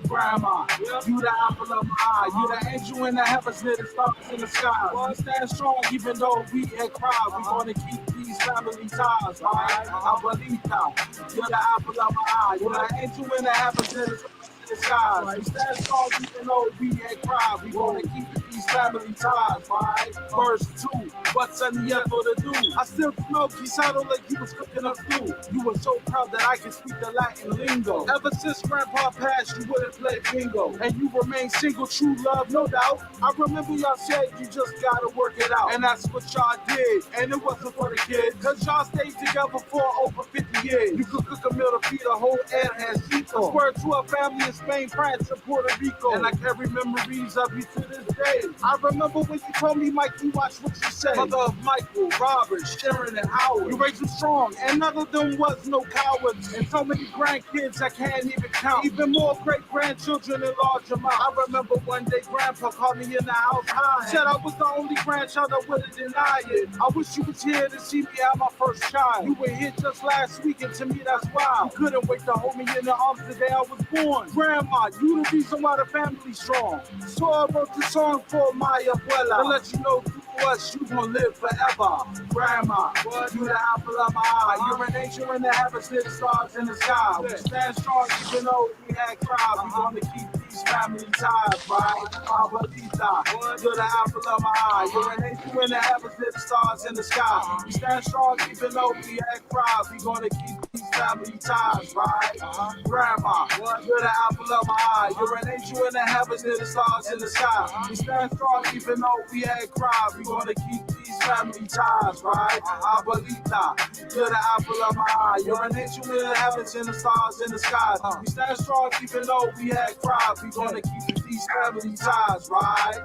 Grandma, you the apple of my eye. You the angel in the heavens, near the stars in the sky. We stand strong even though we had cried. We gonna keep these family ties, right? Abuelita, you're the apple of my eye. You're the angel in the heavens, near the stars in the sky. We stand strong even though we had cried. We gonna keep these family ties, right? Verse 2, what's on the other to do? I still know Kisado like you was cooking up stew. You were so proud that I can speak the Latin lingo. Ever since grandpa passed, you wouldn't play bingo. And you remain single, true love, no doubt. I remember y'all said you just gotta work it out. And that's what y'all did. And it wasn't for the kids. Cause y'all stayed together for over 50 years. You could cook a meal to feed a whole ejército. Word to a family in Spain, France, and Puerto Rico. And I carry memories of you to this day. I remember when you told me, Mike, you watch what you say. Mother of Michael, Robert, Sharon, and Howard. You raised them strong, and none of them was no cowards. And so many grandkids I can't even count. Even more great-grandchildren in large amount. I remember one day Grandpa called me in the house high. Said I was the only grandchild that wouldn't deny it. I wish you was here to see me have my first child. You were here just last week, and to me that's wild. You couldn't wait to hold me in the arms the day I was born. Grandma, you the reason why the family's strong. So I wrote this song for my abuela to let you know through us you gon' live forever. Grandma, you the apple of my eye. You're an angel in the heavens, near the stars in the sky. We stand strong even though we had cried. We gonna keep these family ties, right? Abuelita, you're the apple of my eye. You're an angel in the heavens, near the stars in the sky. We stand strong even though we had cried. We gonna keep these family ties, right? Grandma, you're the apple of my eye. You're an angel in the heavens, near the stars in the sky. We stand strong even though we had cried. We gonna keep these family ties, right? Abuelita, you're the apple of my eye. You're an angel in the heavens and the stars in the sky. We stand strong even though we had cried. We gonna keep these family ties, right?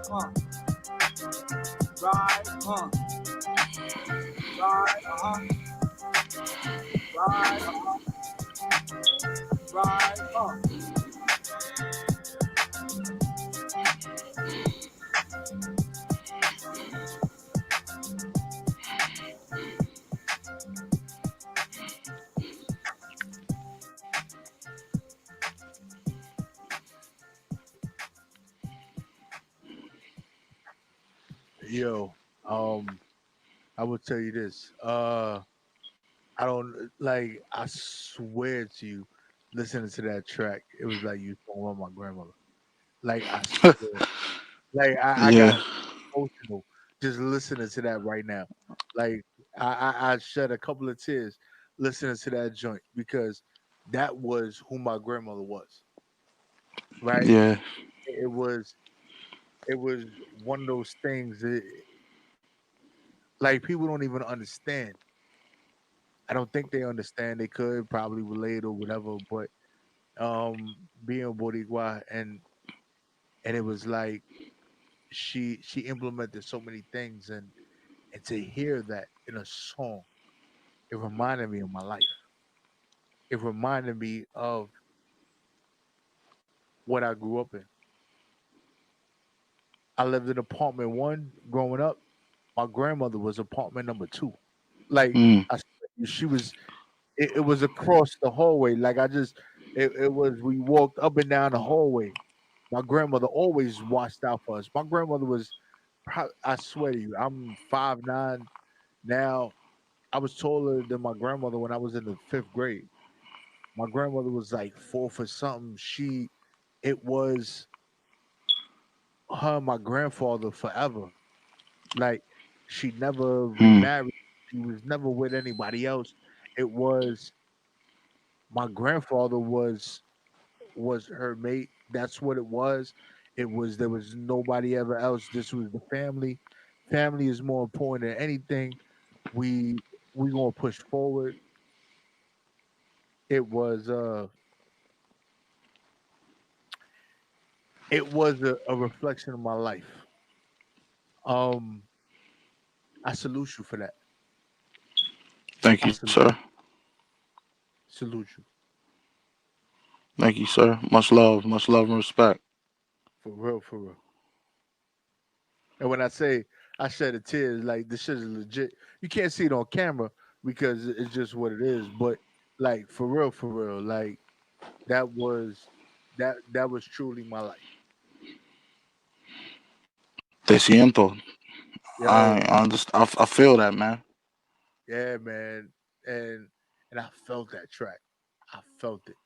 Right, right, right, Yo, I will tell you this. I don't like. I swear to you, listening to that track, it was like you talking about my grandmother. Like I swear, like I got Yeah, emotional just listening to that right now. Like I shed a couple of tears listening to that joint because that was who my grandmother was. Right? yeah, It was it was one of those things that like people don't even understand. I don't think they understand. They could probably relate or whatever, but being Boricua and it was like she implemented so many things and to hear that in a song, it reminded me of my life. It reminded me of what I grew up in. I lived in apartment one growing up. My grandmother was apartment number two. Like mm, she was it was across the hallway. Like it was we walked up and down the hallway. My grandmother always watched out for us. My grandmother was I swear to you, I'm 5'9" now. I was taller than my grandmother when I was in the fifth grade. My grandmother was like 4 foot something. It was her, and my grandfather forever. Like she never mm, remarried. She was never with anybody else. It was my grandfather was her mate. That's what it was. It was there was nobody ever else. This was the family. Family is more important than anything. We we gonna push forward. It was a reflection of my life. Um, I salute you for that. Thank I you, sir. salute you Thank you, sir. Much love and respect. for real, for real. And when I say I shed a tear, like this shit is legit. You can't see it on camera because it's just what it is. But like for real, like that was that was truly my life. Te siento. Yeah, I understand. I feel that, man. yeah, man. And and I felt that track. I felt it.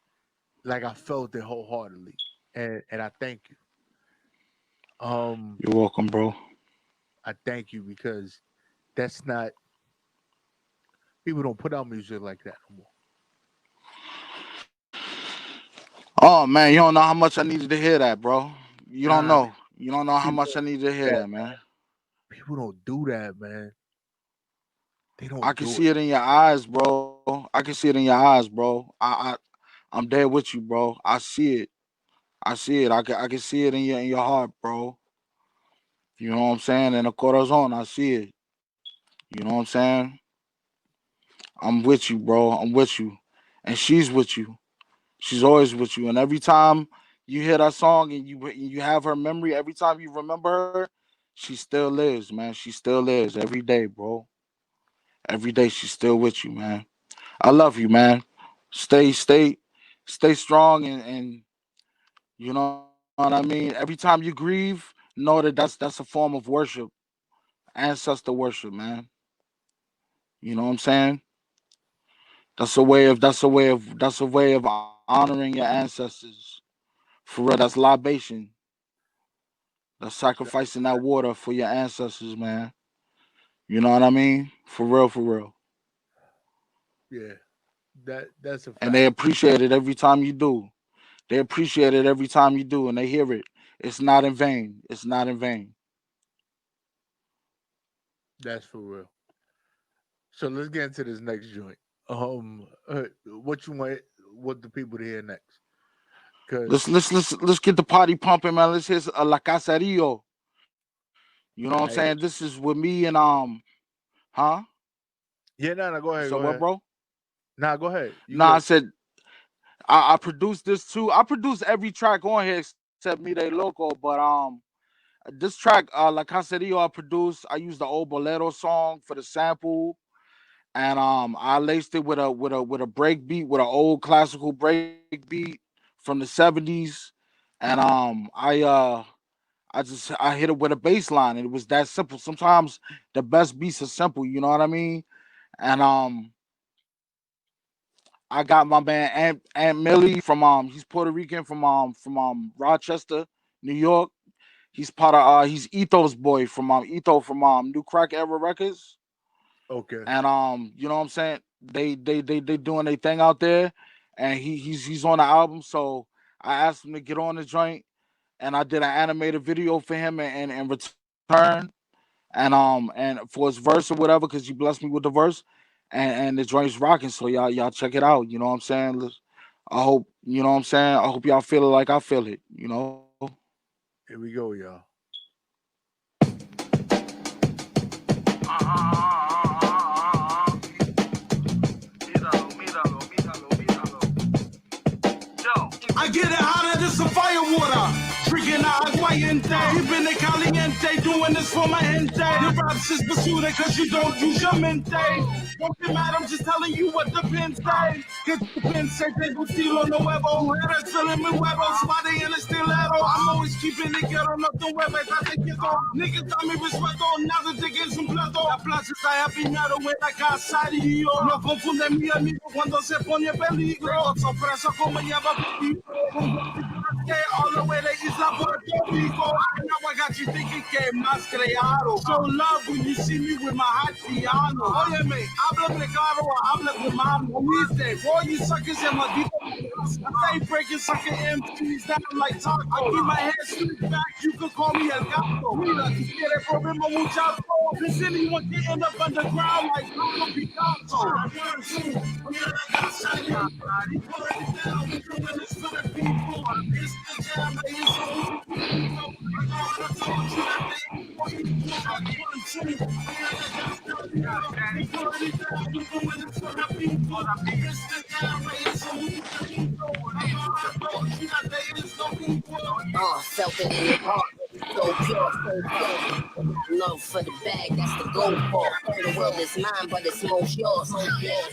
Like I felt it wholeheartedly. And I thank you. Um, You're welcome, bro. I thank you because that's not people don't put out music like that no more. Oh man, you don't know how much I needed to hear that, bro. You don't Nah, know. You don't know how people much I don't needed to do hear that. that, man. People don't do that, man. They I don't can do see it. it in your eyes, bro. I can see it in your eyes, bro. I'm there with you, bro. I see it. I see it. I can see it in your heart, bro. You know what I'm saying? In the corazon, I see it. You know what I'm saying? I'm with you, bro. I'm with you. And she's with you. She's always with you. And every time you hear that song and you have her memory, every time you remember her, she still lives, man. She still lives every day, bro. Every day she's still with you, man. I love you, man. Stay strong and you know what I mean? Every time you grieve, know that that's a form of worship, ancestor worship, man. You know what I'm saying? That's a way of honoring your ancestors. For real, that's libation. That's sacrificing that water for your ancestors, man. You know what I mean? For real, for real. Yeah, that's a And they fact. appreciate it every time you do. They appreciate it every time you do, and they hear it. It's not in vain. It's not in vain. That's for real. So let's get into this next joint. What you want the people to hear next? Cause Let's get the party pumping, man. Let's hit La Caserio. You know what I'm saying? I This is with me and huh? yeah, no, go You ahead, said go what, ahead. bro? Nah, go ahead. You Nah, I good? said I produced this too. I produced every track on here except Me They Loco, but this track, La Caserio, I produced. I used the old bolero song for the sample, and I laced it with a break beat, with an old classical break beat from the '70s, and I hit it with a bass line, and it was that simple. Sometimes the best beats are simple, you know what I mean? And I got my man Aunt Millie from he's Puerto Rican from Rochester, New York. He's part of he's Etho's boy from Etho from New Crack Era Records. Okay. And you know what I'm saying? They doing their thing out there, and he's on the album. So I asked him to get on the joint, and I did an animated video for him and return, and for his verse or whatever, because you blessed me with the verse, and the joint's rocking. So y'all check it out. You know what I'm saying? I hope you know what I'm saying. I hope y'all feel it like I feel it. You know. Here we go, y'all. I get it hotter than some fire water. Drinking aguayente, keeping it caliente, doing this for my gente. The raps is basura cause you don't use your mente. Don't get mad, I'm just telling you what the pen say. Que tu pense tengo estilo nuevo. Eres filling me huevos, body in a stiletto. I'm always keeping it ghetto, nothing hueve, date quieto. Niggas dame respeto, nada te que es un plato. La plaza está apinado en la casario. No confunde mi amigo cuando se pone peligro. Sorpresa como llama all the way to Isla Puerto Rico. Now I got y dije que más creado. So love when you see me with my hot piano. Óyeme, háblame claro o habla tu mano. Viste, boy, you suckers and maldito. I stay breaking sucker MCs down like taco. I keep my head slicked back, you could call me El Gato. Mira, tú quieres problema muchacho. This anyone getting up underground like Pablo Picasso. Mira la casa, we put it down, we doing this for the people. It's the jam, it's so I told you that they want you to do that 1, 2. Mira la casa, we put it down, we doing this for the people. It's the jam, it's so felt it in the heart. So pure, so pure. Love for the bag, that's the goal for. The world is mine, but it's most yours.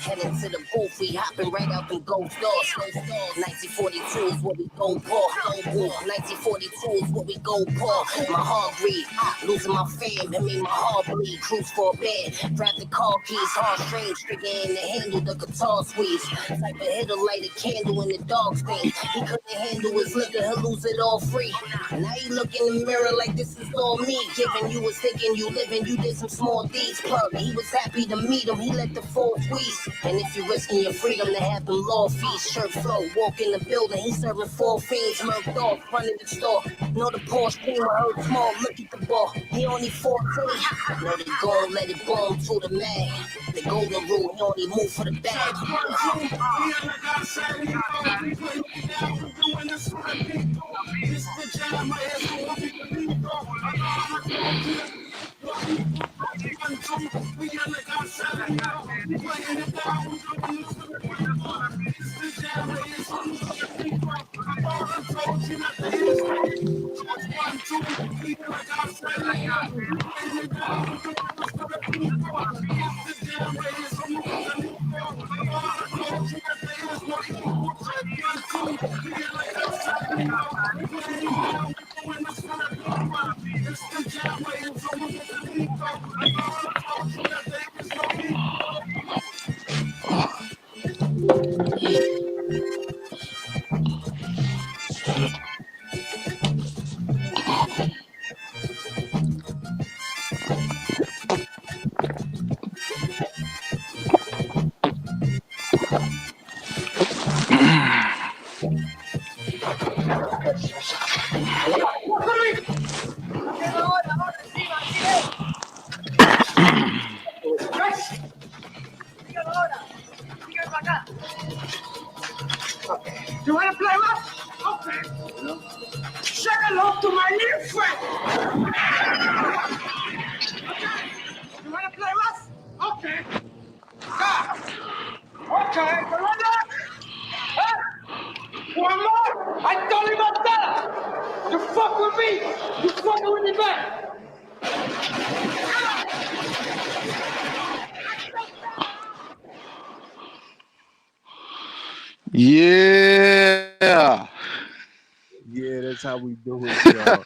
Heading to the booth, we hopping right out them gold stores. 1942 is what we go for. 1942 is what we go for. My heart breathe, losing my fam, it made my heart bleed. Cruise for a bed, grab the car keys, heartstrings, trigger in the handle, the guitar squeeze. Type of hitter, light a candle in the dog stain. He couldn't handle his liquor, he'll lose it all free. Now you look in the mirror like this is all me. Giving you was thinking you living, you did some small deeds. Plug, he was happy to meet him, he let the four squeeze. And if you risking your freedom to have them law fees, shirt flow, walk in the building, he serving 4 fiends, murked off, running the store. Know the Porsche queen with her small, look at the ball, he only 14. Know they gon' let it boom to the man. The golden rule, he only move for the bag. You want to play what? Okay. Say hello to my new friend. Okay. You want to play what? Okay. God. Okay. Huh? One more? I told him about that. You fuck with me. You fucking with me back. Yeah. Yeah, that's how we do it, y'all.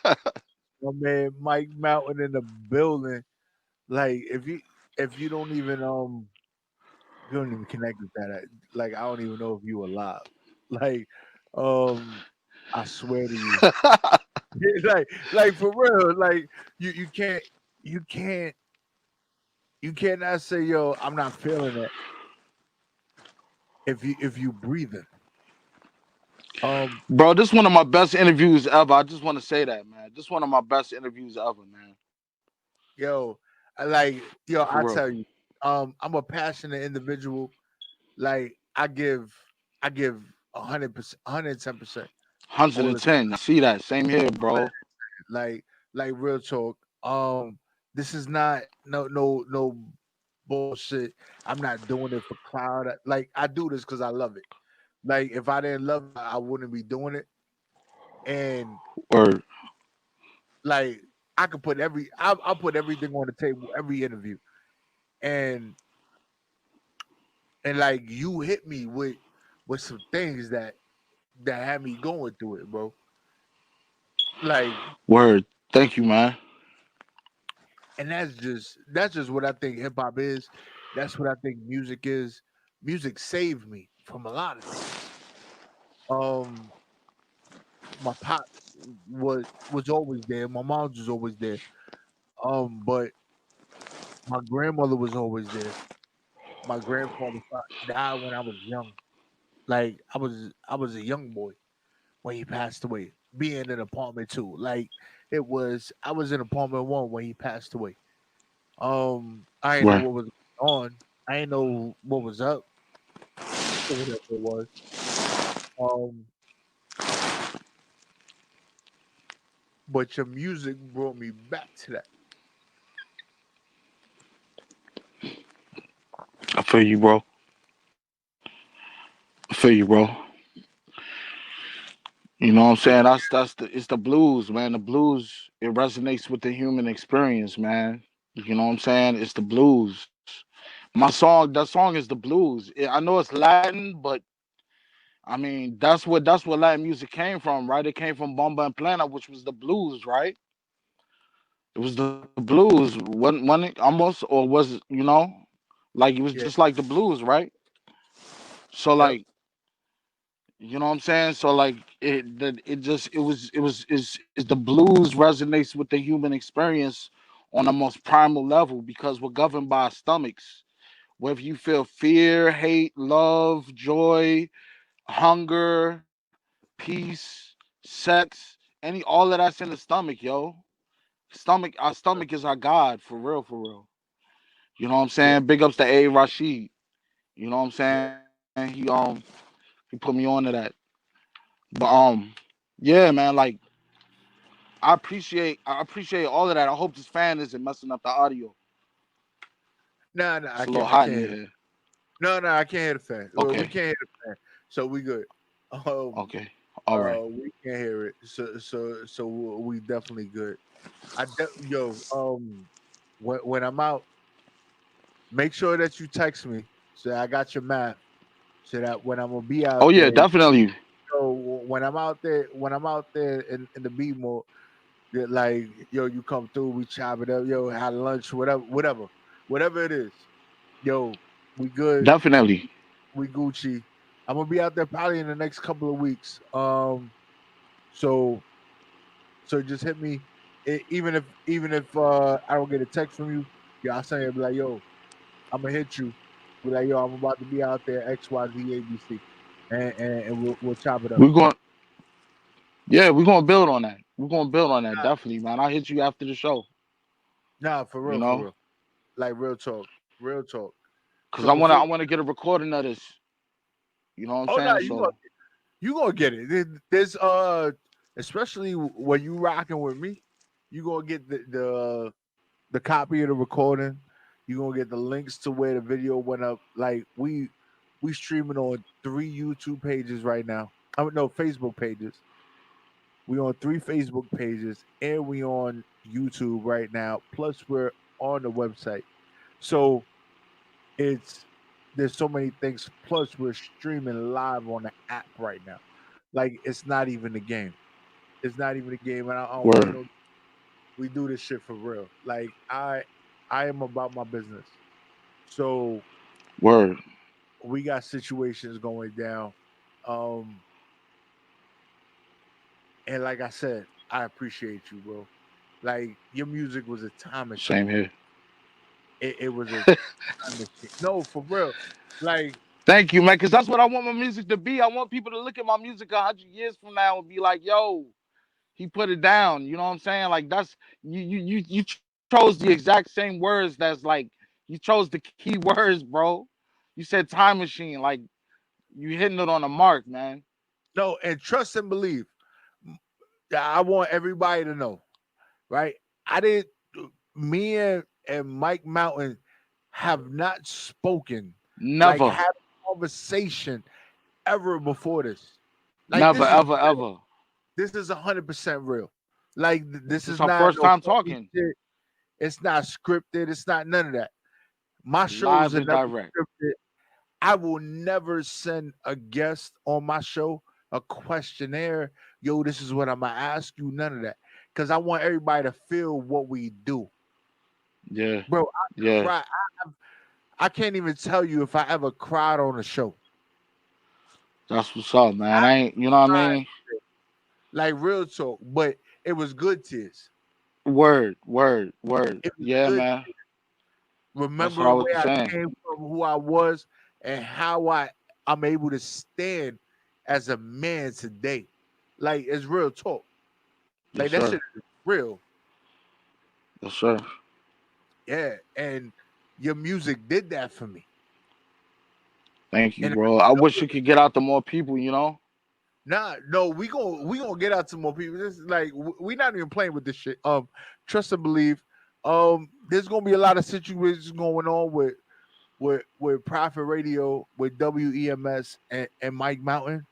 My man Mike Mountain in the building. Like if you don't even you don't even connect with that. Like I don't even know if you alive. Like I swear to you. like for real. Like you can't you can't you cannot say yo I'm not feeling it if you breathing. Um Bro, this is one of my best interviews ever. I just want to say that, man. This is one of my best interviews ever, man. yo yo For I real. tell you I'm a passionate individual. Like I give 100%, 110% all the 110. I see that. Same here, time. bro. Like real talk. This is not no bullshit. I'm not doing it for cloud. Like I do this because I love it. Like if I didn't love it, I wouldn't be doing it. And Word. like I could put I'll put everything on the table, every interview. And like you hit me with some things that had me going through it, bro. Like, Word. Thank you, man. and that's just what I think hip hop is. That's what I think music is. Music saved me from a lot of things. Um, my pops was always there. My mom was always there. But my grandmother was always there. My grandfather died when I was young. Like I was a young boy when he passed away. Being in apartment two, like I was in apartment one when he passed away. I didn't know Right. what was on. I didn't know what was up or whatever it was. Um, but your music brought me back to that. I feel you, bro. I feel you, bro. You know what I'm saying? That's the it's the blues, man. The blues, it resonates with the human experience, man. You know what I'm saying? It's the blues. That song is the blues. I know it's Latin, but I mean that's what Latin music came from, right? It came from Bomba and Plana, which was the blues, right? It was the blues. When it almost, or was it, like it was Yeah. just like the blues, right? So Yep. like, you know what I'm saying? So like it the blues resonates with the human experience on the most primal level because we're governed by our stomachs. Whether you feel fear, hate, love, joy, hunger, peace, sex, all of that's in the stomach, yo. Our stomach is our God, for real, for real. You know what I'm Yeah. saying? Big ups to A Rashid. You know what I'm Yeah. saying? He put me on to that. But yeah, man, like I appreciate all of that. I hope this fan isn't messing up the audio. No, no, It's a little I hot can't in hear it. here. No, no, I can't hear the fan. Well, we Okay. can't hear the fan, so we good. Um, Okay. All right. we can't hear it, so we definitely good. Yo, when I'm out, make sure that you text me so I got your math, so that when I'm gonna be Oh out yeah, there, definitely. so when I'm out there in the B mode, that like yo, you come through, we chop it up, yo, had lunch, whatever it is, yo, we good, Definitely. we Gucci. I'm gonna be out there probably in the next couple of weeks. So just hit me, even if I don't get a text from you, yeah, I'll send you be like, yo, I'm gonna hit you, be like, yo, I'm about to be out there X Y Z A B C, and we'll chop it up. We're going we're gonna build on that. We're gonna build on that, definitely, man. I'll hit you after the show, Nah, you for know? real, like real talk, real talk. Cause So before, I wanna get a recording of this. You know what I'm oh no, saying? So you gonna get it. There's especially when you rocking with me, you gonna get the copy of the recording. You gonna get the links to where the video went up. Like we streaming on 3 YouTube pages right now. I mean, no, Facebook pages. We on 3 Facebook pages and we on YouTube right now. Plus we're on the website. So it's there's so many things. Plus we're streaming live on the app right now. Like it's not even a game. It's not even a game, and I don't play word, no. We do this shit for real. Like I am about my business. So word. we got situations going down. Um, and like I said, I appreciate you, bro. Like your music was a time Same machine. here. It was a time machine. No, for real. Like Thank you, man. Cause that's what I want my music to be. I want people to look at my music 100 years from now and be like, "Yo, he put it down." You know what I'm saying? Like that's you chose the exact same words. That's like you chose the key words, bro. You said time machine. Like you hitting it on the mark, man. no, and trust and believe. I want everybody to know, right? I didn't. Me and Mike Mountain have not spoken, like Never, had a conversation ever before this. Like never, ever, ever. this is 100% real. Like this This is our not first no time phony talking shit. It's not scripted. It's not none of that. My shows live are and never direct. scripted. I will never send a guest on my show a questionnaire. Yo, this is what I'm gonna ask you. None of that, because I want everybody to feel what we do, Yeah, bro. I yeah. cry. I can't even tell you if I ever cried on a show. That's what's up, man. I I ain't, you know what I cried. mean? like real talk. But it was good tears. Word, word, word. It was Yeah, good. man. That's what I Remembering was where I saying. came from, who I was, and how I'm able to stand as a man today. Like it's real talk. Yes, Like that sir. shit is real. Yes, sir. Yeah. And your music did that for me. Thank you, And bro. I wish it could get out to more people, you know? nah, no, we gonna get out to more people. This is like we not even playing with this shit. Trust and believe. There's gonna be a lot of situations going on with Prophet Radio, with WEMS and Mike Mountain.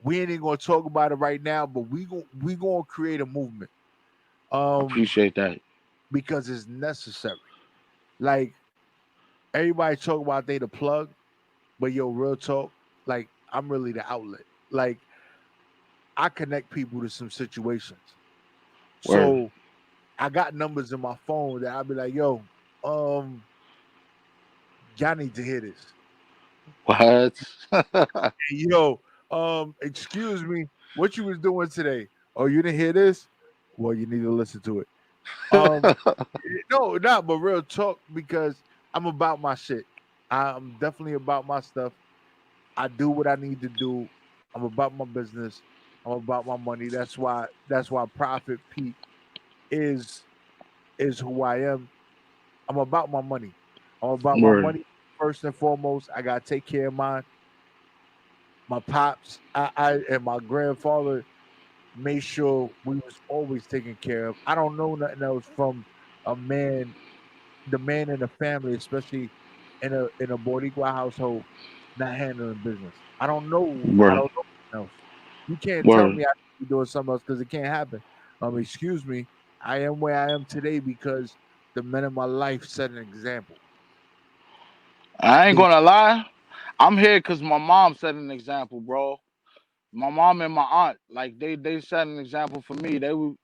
We ain't even gonna talk about it right now, but we gonna create a movement. Um, Appreciate that. because it's necessary. Like everybody talk about they the plug, but yo, real talk, like I'm really the outlet. Like I connect people to some situations. Word. So I got numbers in my phone that I'll be like, yo, um, y'all need to hear this. What? Hey, yo, excuse me, what you was doing today? Oh, you didn't hear this? Well, you need to listen to it. Um, no, not but real talk because I'm about my shit. I'm definitely about my stuff. I do what I need to do. I'm about my business. I'm about my money. That's why Prophet Pete is is who I am. I'm about my money. I'm about my Word. money first and foremost. I gotta take care of my pops. I and my grandfather made sure we was always taken care of. I don't know nothing else from a man, the man in the family, especially in a Boricua household, not handling business. I Word. don't know nothing else. You can't tell Word. me I should be doing something else because it can't happen. Excuse me. I am where I am today because the men in my life set an example. I ain't They gonna lie. I'm here because my mom set an example, bro. My mom and my aunt, like they set an example for me. They was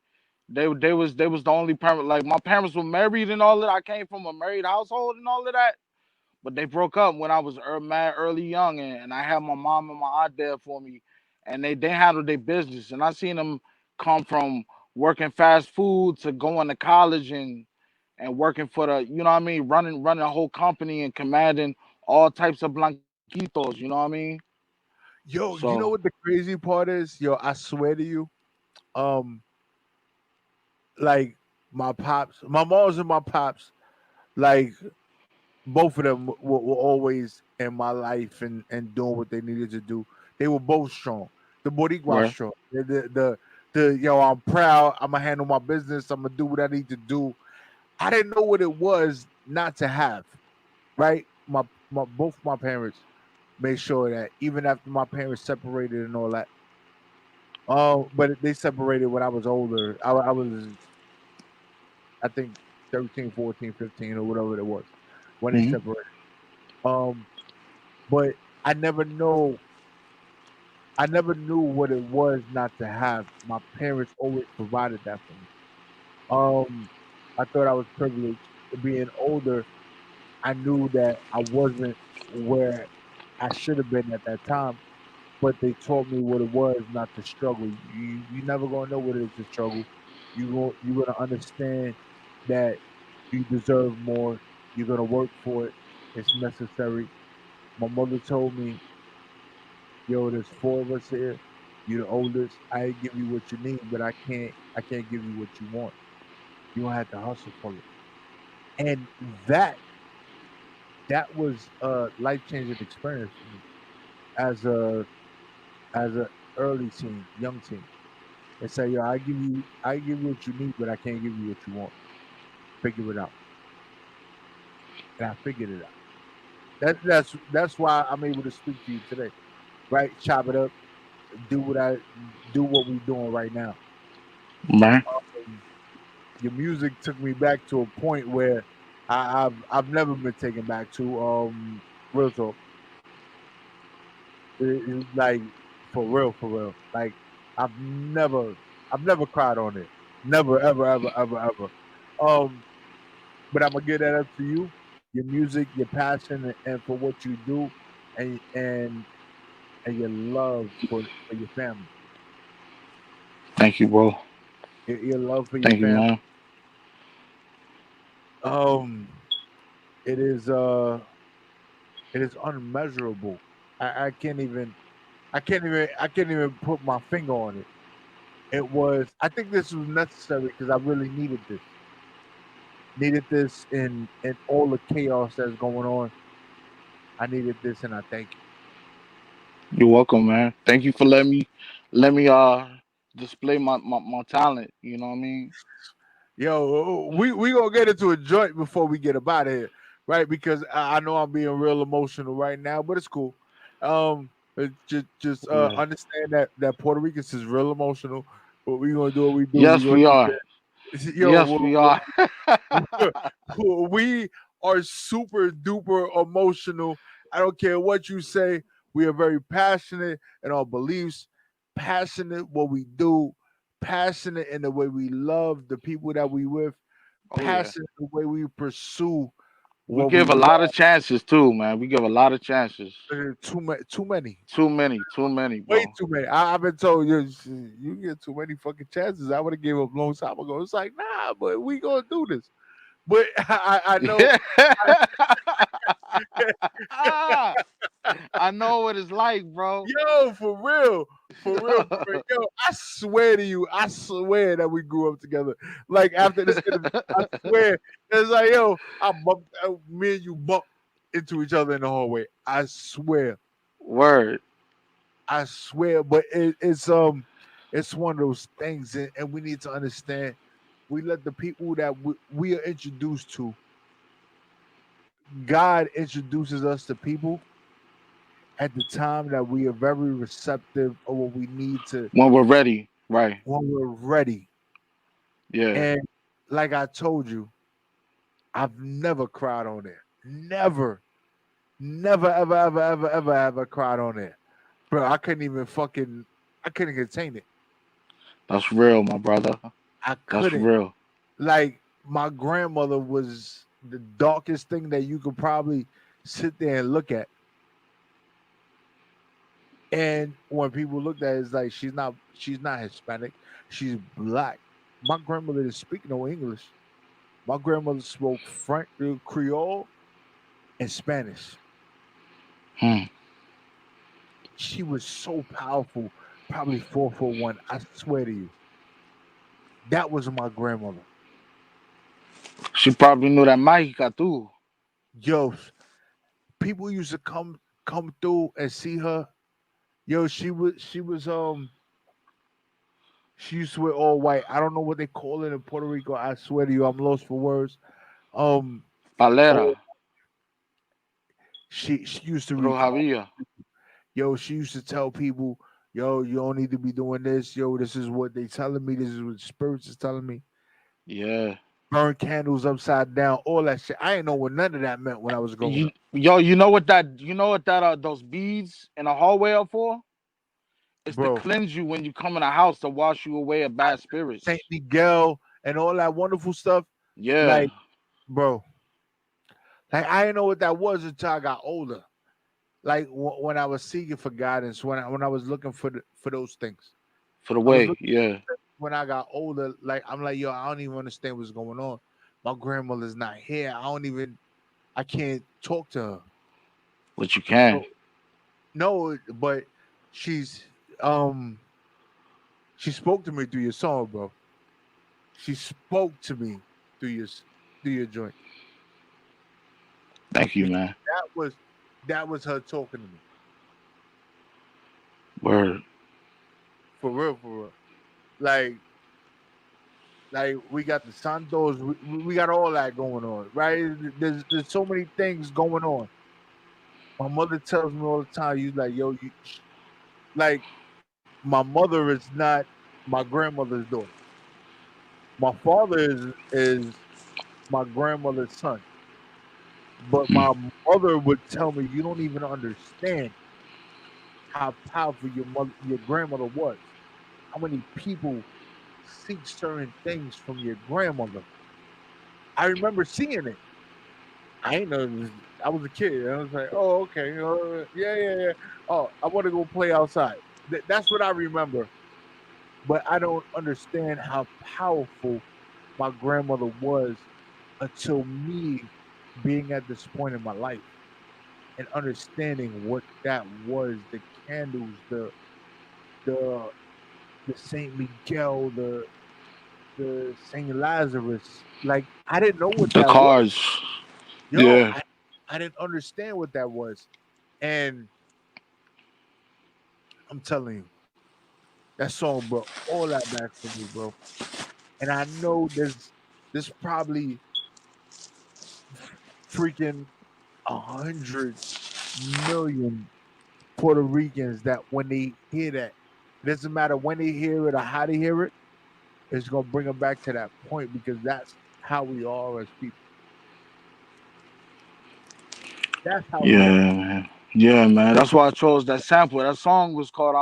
the only parent. Like my parents were married and all that. I came from a married household and all of that. But they broke up when I was mad early young, and I had my mom and my aunt there for me, and they handled their business. And I seen them come from working fast food to going to college and working for the, you know what I mean, running a whole company and commanding all types of blanquitos. You know what I mean? Yo, you So know what the crazy part is? Yo, I swear to you, um, like my pops, my mom's and my pops, like both of them were always in my life and doing what they needed to do. They were both strong. The Boricua where strong. The yo, I'm proud. I'm gonna handle my business. I'm gonna do what I need to do. I didn't know what it was not to have. Right. My both my parents made sure that even after my parents separated and all that. Oh, but they separated when I was older. I was, I think, 13, 14, 15, or whatever it was when they hmm separated. Um, but I never know. I never knew what it was not to have. My parents always provided that for me. Um, I thought I was privileged. Being older, I knew that I wasn't where I should have been at that time, but they taught me what it was not to struggle. You never gonna know what it is to struggle. You're gonna understand that you deserve more. You're gonna work for it. It's necessary. My mother told me, "Yo, there's four of us here. You're the oldest. I give you what you need, but I can't give you what you want. You gonna have to hustle for it." And that was a life changing experience for me as a early teen, young teen. And say, yo, I give you what you need, but I can't give you what you want. Figure it out. And I figured it out. That's why I'm able to speak to you today. Right? Chop it up, do what I do what we're doing right now. man. Um, your music took me back to a point where I've never been taken back to. Real talk. Like for real. Like I've never cried on it. Never, ever, ever, ever, ever. Um, but I'm gonna give that up to you. Your music, your passion, and for what you do, and your love for your family. Thank you, bro. Your love for your Thank you, family. man. Um, it is unmeasurable. I can't even put my finger on it. It was. I think this was necessary because I really needed this. Needed this in all the chaos that's going on. I needed this, and I thank you. You're welcome, man. Thank you for letting me display my talent. You know what I mean? Yo, we gonna get into a joint before we get up out of here, right? Because I know I'm being real emotional right now, but it's cool. Just Yeah. understand that Puerto Ricans is real emotional, but we gonna do what we do. We Yes, gonna we keep are. it. Yes, we are. We are super duper emotional. I don't care what you say. We are very passionate in our beliefs, passionate what we do, passionate in the way we love the people that we with, Oh yeah. passionate in the way we pursue We what we give a love. lot of chances too, man. We give a lot of chances. Too many, Too many, way bro. too many. I've been told you get too many fucking chances. I would have gave up a long time ago. It's like nah, but we gonna do this. But I know. I know what it's like, bro. Yo, for real, for real. Yo, I swear to you, I swear that we grew up together. Like after this interview, I swear it's like yo, me and you bumped into each other in the hallway. Word. I swear. But it's one of those things, and we need to understand. We let the people that we are introduced to. God introduces us to people at the time that we are very receptive of what we need to When we're ready. Right. when we're ready. Yeah. And like I told you, I've never cried on there. Never, never, ever cried on there. Bro, I couldn't contain it. That's real, my brother. I That's couldn't. real. Like my grandmother was the darkest thing that you could probably sit there and look at. And when people looked at it, it's like she's not Hispanic, she's black. My grandmother didn't speak no English. My grandmother spoke French, Creole, and Spanish. Hmm. She was so powerful, probably 4'1". I swear to you, that was my grandmother. She probably knew that mágica too. Yo, people used to come through and see her. Yo, she used to wear all white. I don't know what they call it in Puerto Rico. I swear to you, I'm lost for words. Um, Palera. oh, she used to recall. Rojavilla. Yo, she used to tell people, yo, you don't need to be doing this. Yo, this is what they telling me. This is what spirits is telling me. Yeah. Burn candles upside down, all that shit. I ain't know what none of that meant when I was growing up. You know what that those beads in the hallway are for? It's to Bro, cleanse you when you come in the house to wash you away of bad Saint spirits. Miguel and all that wonderful stuff. Yeah. Like, bro, like I didn't know what that was until I got older. Like when I was seeking for guidance, when I was looking for those things. For the I was way. looking Yeah. when I got older. Like I'm like, yo, I don't even understand what's going on. My grandmother's not here. I can't talk to her. But you can. So no, but she's um she spoke to me through your song, bro. She spoke to me through through your joint. Thank you, You- man. That was that was her talking to me. Word. For real, for real. Like we got the Santos, we got all that going on, right? There's so many things going on. My mother tells me all the time, you like, yo, like my mother is not my grandmother's daughter. My father is my grandmother's son. But Hmm. my mother would tell me, you don't even understand how powerful your grandmother was. How many people seek certain things from your grandmother. I remember seeing it. I ain't know I was a kid. I was like, oh, okay. Yeah, yeah, yeah. Oh, I want to go play outside. That's what I remember. but I don't understand how powerful my grandmother was until me being at this point in my life and understanding what that was, the candles, the the Saint Miguel, the Saint Lazarus. Like I didn't know what The that was. cards. Yo, Yeah. I didn't understand what that was. And I'm telling you, that song brought all that back for me, bro. And I know there's probably freaking 100 million Puerto Ricans that when they hear that, it doesn't matter when they hear it or how they hear it, it's gonna bring them back to that point because that's how we are as people. That's how we Yeah, are. man. Yeah, man. That's why I chose that sample. That song was called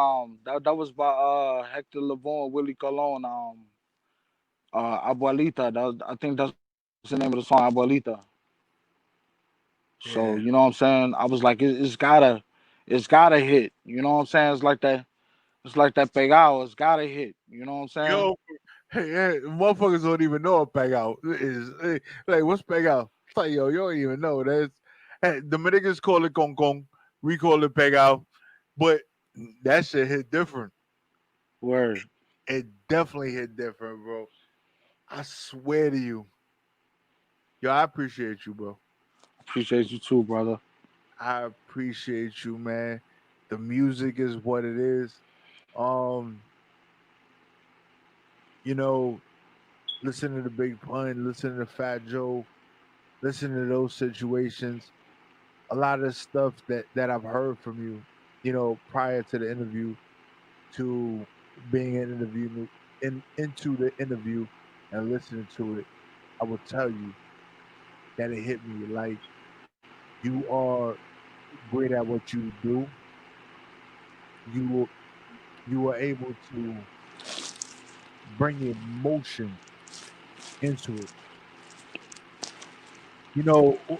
that was by Hector Lavoe and Willie Colon, Abuelita. I think that's the name of the song, Abuelita. So, you know Yeah. what I'm saying? I was like, it's gotta hit. You know what I'm saying? It's like that pegado, it's gotta hit. You know what I'm saying? Yo, hey, motherfuckers don't even know what peg out is. Like, what's peg out? It's like, yo, you don't even know. Dominicans call it con con. We call it peg out. But that shit hit different. Word. It definitely hit different, bro. I swear to you. Yo, I appreciate you, bro. Appreciate you too, brother. I appreciate you, man. The music is what it is. Um, you know, listen to the Big Pun, listen to Fat Joe, listen to those situations. A lot of stuff that I've heard from you, prior to the interview to being an interview into the interview and listening to it, I will tell you that it hit me like you are great at what you do. You you are able to bring emotion into it.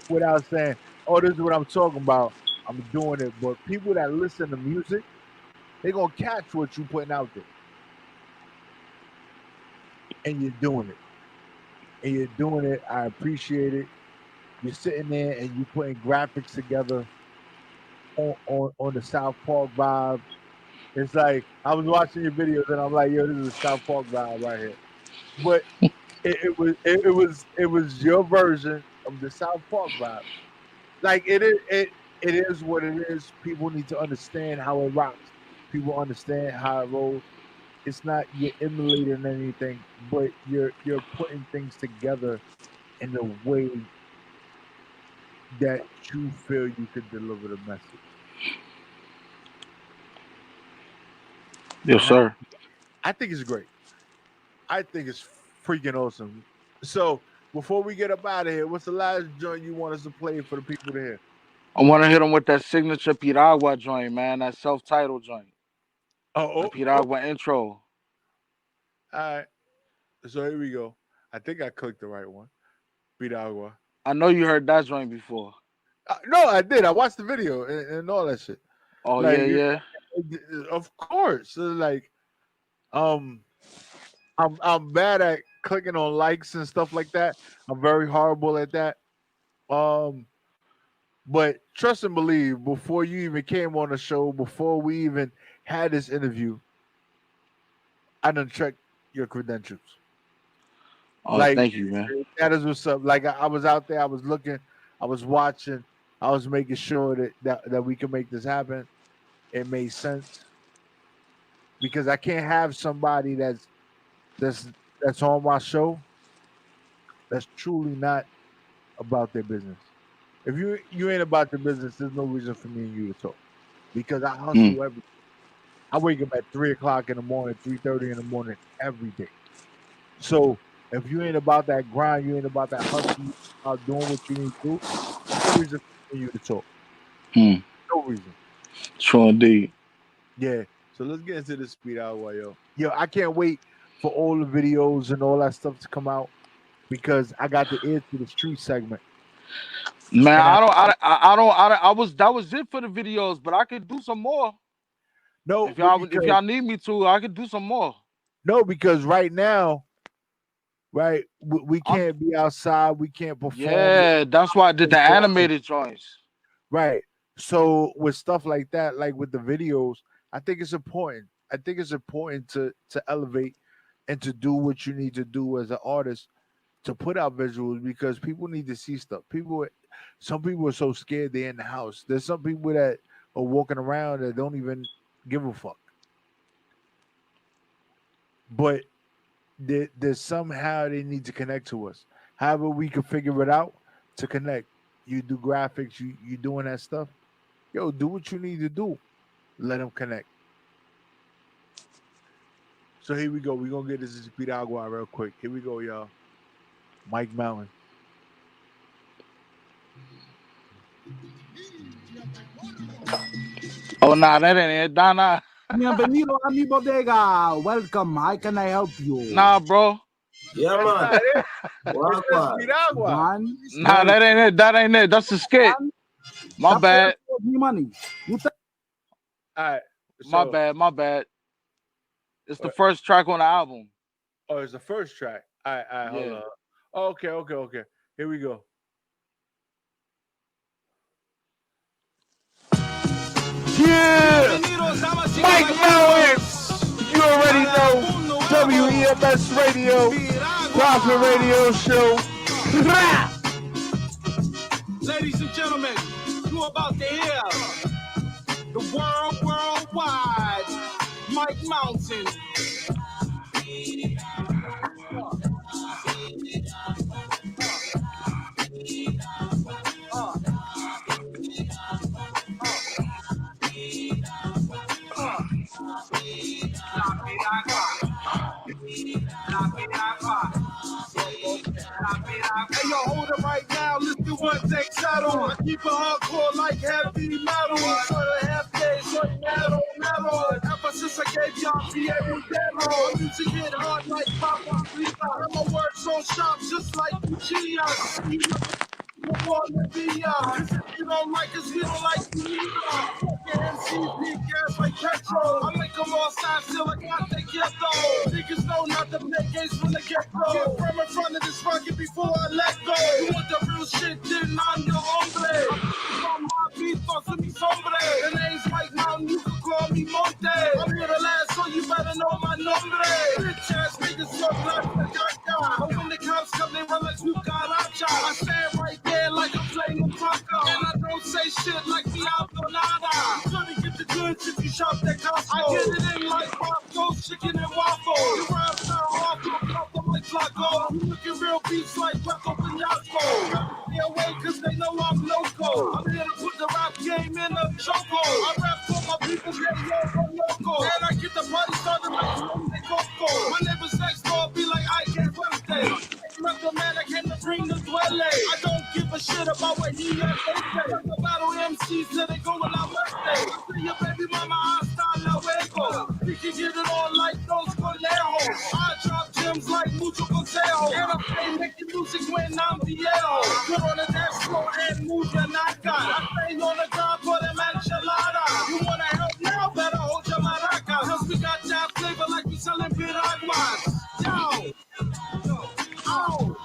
Without saying, "Oh, this is what I'm talking about." I'm doing it, but people that listen to music, they're gonna catch what you putting out there, and you're doing it, and you're doing it. I appreciate it. You're sitting there and you putting graphics together on the South Park vibe. It's like I was watching your videos and I'm like, yo, this is a South Park vibe right here. But it was your version of the South Park vibe. Like it is what it is. People need to understand how it rocks. People understand how it rolls. It's not you're emulating anything, but you're putting things together in a way that you feel you could deliver the message. Yes, And sir. I think it's great. I think it's freaking awesome. So before we get up out of here, what's the last joint you want us to play for the people to hear? I want to hit him with that signature Piragua joint, man. That self-titled joint. Oh, That oh, Piragua intro. all right. So here we go. I think I clicked the right one. Piragua. I know you heard that joint before. No, I did. I watched the video and all that shit. Oh Like, yeah, yeah. of course. Like, um, I'm bad at clicking on likes and stuff like that. I'm very horrible at that. Um, but trust and believe. Before you even came on the show, before we even had this interview, I done checked your credentials. Oh, Like thank you, man. that is what's up. Like I was out there, I was looking, I was watching, I was making sure that we can make this happen. It made sense because I can't have somebody that's that's on my show that's truly not about their business. If you ain't about your business, there's no reason for me and you to talk because I Hmm. hustle every. I wake up at 3 o'clock in the morning, 3:30 in the morning every day. So if you ain't about that grind, you ain't about that hustle, you ain't about doing what you need to do, no reason for you to talk. Hmm. No reason. True indeed. Yeah. So let's get into this speed hour, yo. Yo, I can't wait for all the videos and all that stuff to come out because I got the ear to the street segment. Man, And I I was that was it for the videos, but I could do some more. know, but If because y'all need me to, I could do some more. No, because right now, right, we I'm can't be outside. We can't perform. yeah, that's why I did the animated joints. Right. So with stuff like that, like with the videos, I think it's important. I think it's important to elevate and to do what you need to do as an artist to put out visuals because people need to see stuff. Some people are so scared they're in the house. There's some people that are walking around that don't even give a fuck. But there's somehow they need to connect to us. However, we can figure it out to connect. You do graphics, you doing that stuff. Yo, do what you need to do. Let them connect. So here we go. We're gonna get this Piragua real quick. Here we go, y'all. Mike Mountain. Oh nah, that ain't it. Nah. Bienvenido a mi bodega. Welcome. How can I help you? Nah, bro. Yeah, That's not man. it. It says Wagwan. Piragua. One. Nah, that ain't it. That ain't it. That's the skit. One. My Stop bad. me money. You All right. My So, bad. My bad. It's the first track on the album. oh, it's the first track. All right, hold Yeah. on. Oh, okay. Here we go. Yeah, Mike Mountain. You already know WEMS Radio, Profit Radio Show. Ladies and gentlemen, you about to hear the worldwide Mike Mountain. Hey, yo, hold it right now. Let's do one take settle. I keep it hardcore like heavy metal. So the half days, so metal. Ever since I gave y'all Piero demo, music hit hard like Papa Frida. And my words so sharp, just like Gia. If you don't like us, we don't like you either. Fucking MCs need gas like petrol. I make them all sign still I got the ghetto. Niggas know not to play games from the get-go. Get from in front of this rocket before I let go. You want the real shit, then I'm your hombre. I'm my beat, thoughts of me sombre. The name's Mike Mountain, you can call me Monte. I'm here to last, so you better know my nombre. Bitch ass niggas talk like the gaga. But when the cops come, they run like cucaracha. I stand right there like I'm playing taco. And I don't say shit like Diablo Nada. You couldn't get the goods if you shop that Costco. I get it in like Bosco's chicken and waffle. You rap sound awful, pop them like Flacco. You looking real beats like Puerto Peñasco. Stay away cause they know I'm loco. I'm here to put the rap game in a choco. I rap for my people, get yo, loco. And I get the party started like Monte Coco. My neighbors next door be like, I can't birthday. I'm the man, I came to bring the dwelle. I don't give a shit about what he left. The battle MCs till they go on our birthday. I see your baby mama, hasta luego. We can get it on like those conejos. I drop gems like mucho consejo. And I stay making music when I'm viejo. Put on the dance floor and move your naka. I stay on the ground for them enchilada. You wanna help now? Better hold your maraca. Cause we got that flavor like we selling piraguas. Yo! Oh!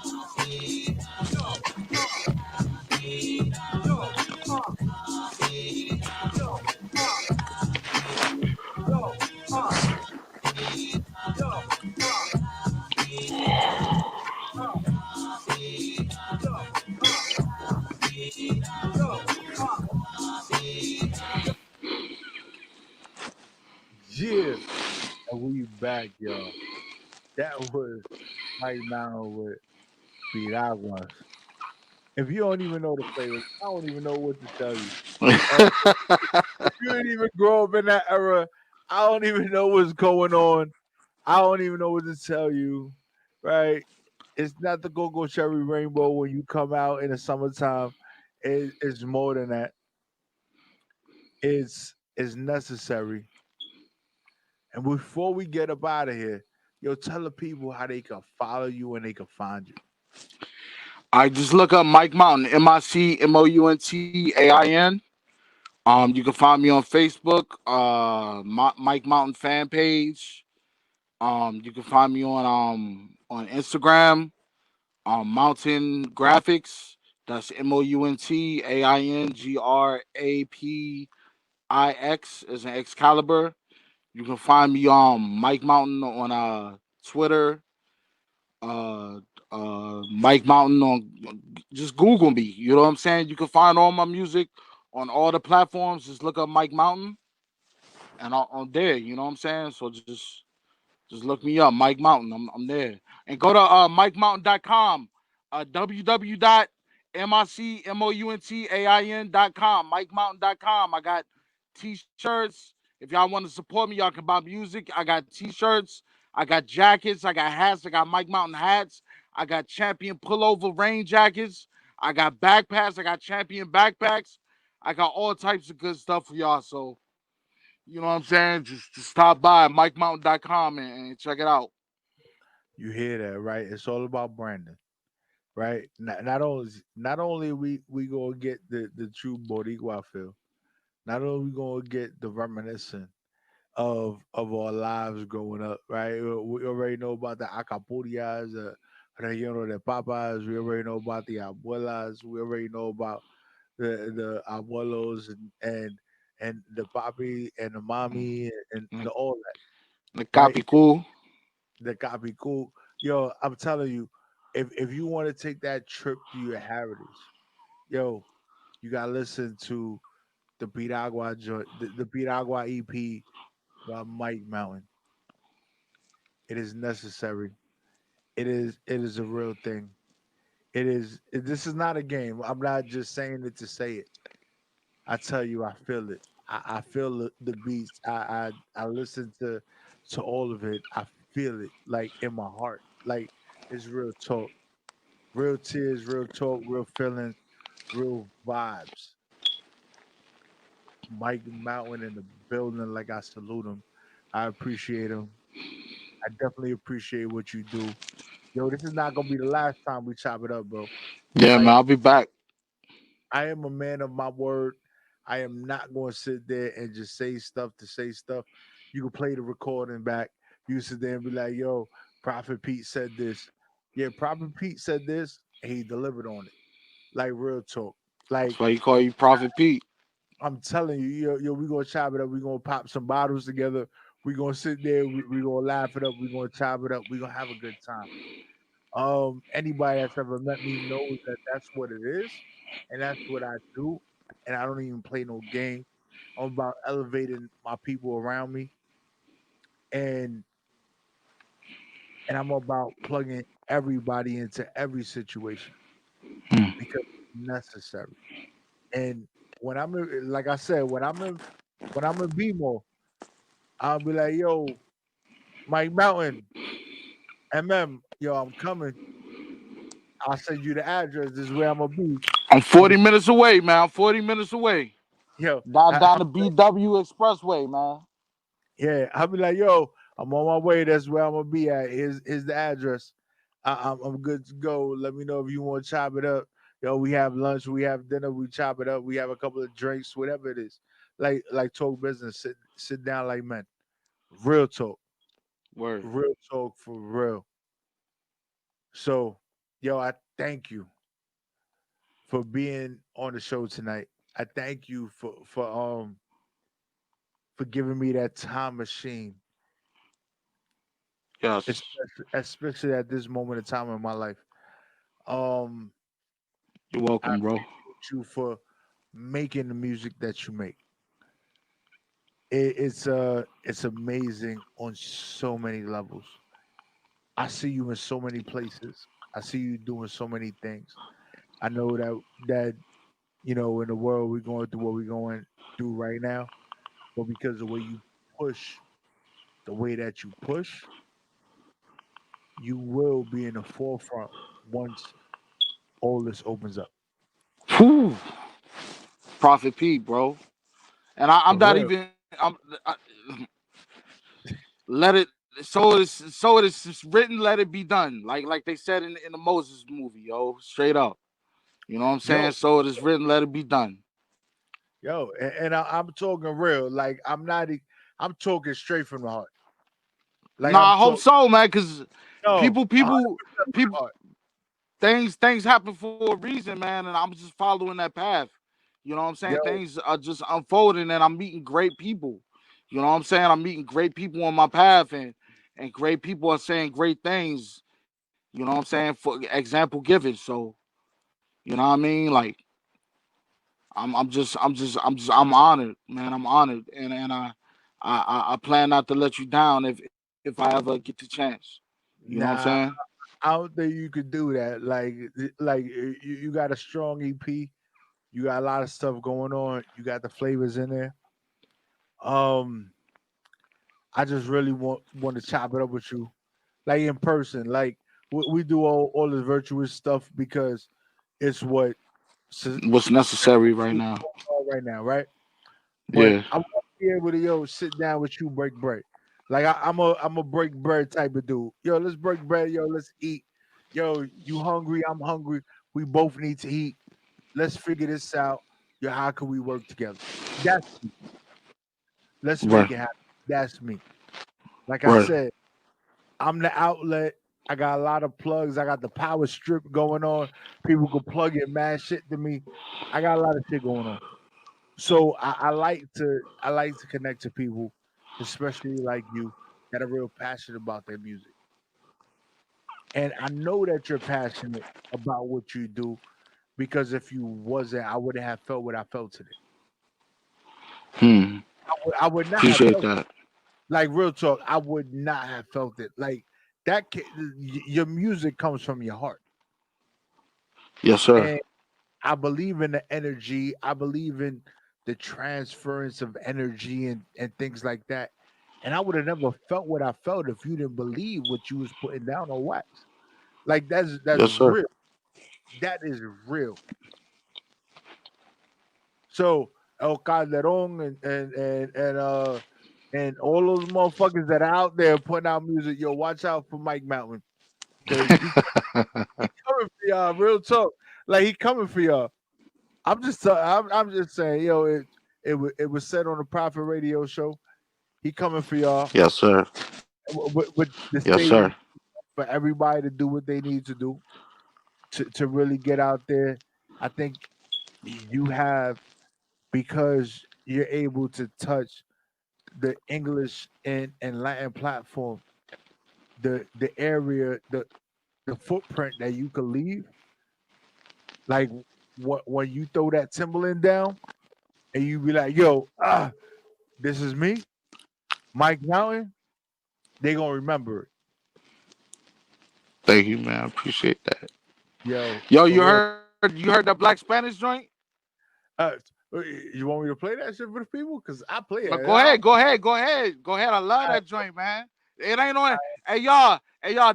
Yeah, and we back, y'all. That was Mike Mountain with Piraguas. If you don't even know the flavors, I don't even know what to tell you. If you didn't even grow up in that era, I don't even know what's going on. I don't even know what to tell you. Right? It's not the go-go cherry rainbow when you come out in the summertime. It's more than that. It's necessary. And before we get up out of here, yo, tell the people how they can follow you and they can find you. I just look up Mike Mountain, MICMOUNTAIN. You can find me on Facebook, Mike Mountain fan page. You can find me on Instagram, Mountain Graphics. That's MountainGrapix is an Excalibur. You can find me Mike Mountain on Twitter, uh Mike Mountain on just Google me. You know what I'm saying? You can find all my music on all the platforms. Just look up Mike Mountain and I'm there. You know what I'm saying? So just look me up, Mike Mountain. I'm there. And go to MikeMountain.com. www.micmountain.com. MikeMountain.com. I got t-shirts. If y'all want to support me, y'all can buy music. I got t-shirts. I got jackets. I got hats. I got Mike Mountain hats. I got champion pullover rain jackets. I got backpacks. I got champion backpacks. I got all types of good stuff for y'all. So you know what I'm saying? Just stop by MikeMountain.com and check it out. You hear that, right? It's all about branding, right? Not only we gonna get the true Boricua feel, not only we gonna get the reminiscent of our lives growing up, right? We already know about the acapullas, relleno de papas. We already know about the abuelas. We already know about the abuelos and the papi and the mommy and all that, The right? copy cool. The copy cool. Yo, I'm telling you, if you want to take that trip to your heritage, yo, you gotta listen to the Piragua joint, the Piragua EP by Mike Mountain. It is necessary. It is a real thing. This is not a game. I'm not just saying it to say it. I tell you, I feel it. I feel the beats. I listen to all of it. I feel it like in my heart. Like it's real talk, real tears, real talk, real feelings, real vibes. Mike Mountain in the building. Like I salute him. I appreciate him. I definitely appreciate what you do. Yo, this is not gonna be the last time we chop it up, bro. Yeah, Like man, I'll be back. I am a man of my word. I am not going to sit there and just say stuff to say stuff. You can play the recording back. You can sit there and be like, yo, Prophet Pete said this. Yeah, Prophet Pete said this, and he delivered on it. Like real talk. That's Like why you call you Prophet Pete. I'm telling you, yo, we gonna chop it up. We gonna pop some bottles together. We gonna sit there. We gonna laugh it up. We gonna chop it up. We gonna have a good time. Anybody that's ever met me knows that that's what it is, and that's what I do. And I don't even play no game. I'm about elevating my people around me, and and I'm about plugging everybody into every situation Hmm. because it's necessary. And when I'm in, like I said, when I'm in BMO, I'll be like, yo, Mike Mountain, yo, I'm coming. I'll send you the address. This is where I'm gonna be. I'm I'm 40 minutes away, man. I'm 40 minutes away. yo, Down the BW Expressway, man. Yeah, I'll be like, yo, I'm on my way. That's where I'm gonna be at. Here's the address. I'm good to go. Let me know if you want to chop it up. Yo, we have lunch, we have dinner, we chop it up. We have a couple of drinks, whatever it is. Like talk business. Sit down like men. Real talk. Word. Real talk for real. So, yo, I thank you for being on the show tonight. I thank you for giving me that time machine, Yes. especially at this moment in time in my life. Um, You're I welcome, bro. appreciate you for making the music that you make. It's amazing on so many levels. I see you in so many places. I see you doing so many things. I know that in the world we're going through what we're going through right now, but because the way you push, the way that you push, you will be in the forefront once all this opens up. Whew. Prophet Pete, bro. And I'm For not real. even. Let it. So it is written. Let it be done. Like they said in the Moses movie, yo. Straight up. You know what I'm Yo, saying? So it is written. Let it be done. and I'm talking real. Like I'm not. I'm talking straight from the heart. Like I'm Nah, I hope talking. so, man. Cause No, people, people, 100% people, Blackheart. things happen for a reason, man. And I'm just following that path. You know what I'm saying? Yo, Things are just unfolding, and I'm meeting great people. You know what I'm saying? I'm meeting great people on my path, and great people are saying great things. You know what I'm saying? For example given. So you know what I mean? Like I'm honored, man. I'm honored, and I plan not to let you down if I ever get the chance. You know what I'm saying? nah, I don't think you could do that. You got a strong EP. You got a lot of stuff going on. You got the flavors in there. Um, I just really want to chop it up with you, like in person. Like we do all this virtuous stuff because it's what What's necessary right now? right now, right? But Yeah. I want to be able to sit down with you, break bread. Like I'm a break bread type of dude. Yo, let's break bread. Yo, let's eat. Yo, you hungry? I'm hungry. We both need to eat. Let's figure this out. Yo, how can we work together? That's Let's make Right. it happen. That's me. Like I Right. said, I'm the outlet. I got a lot of plugs. I got the power strip going on. People can plug in mad shit to me. I got a lot of shit going on. So I like to connect to people, especially like you, that are real passionate about their music. And I know that you're passionate about what you do because if you wasn't, I wouldn't have felt what I felt today. Hmm. I would not have Appreciate felt that. like real talk. I would not have felt it like that. Your music comes from your heart, Yes, sir. and I believe in the energy. I believe in the transference of energy and things like that. And I would have never felt what I felt if you didn't believe what you was putting down on wax. Like that's Yes, sir. real. That is real. So El Calderon and all those motherfuckers that are out there putting out music, yo, watch out for Mike Mountain. Cause he coming for y'all, real talk. Like he coming for y'all. I'm just saying, yo, it was said on the Prophet Radio show. He coming for y'all Yes, sir. with the Yes, stage sir. for everybody to do what they need to do to really get out there. I think you have because you're able to touch the English and Latin platform, the area, the footprint that you could leave. Like what when you throw that Timberland down and you be like, yo, this is me, Mike Mountain, they gonna remember it. Thank you, man. Appreciate that. Yo, Yo, for real. you heard that Black Spanish joint? Uh, you want me to play that shit for the people? Cause I play No, it. go ahead, go ahead, go ahead, go ahead. I love that joint, man. It ain't on. Hey y'all,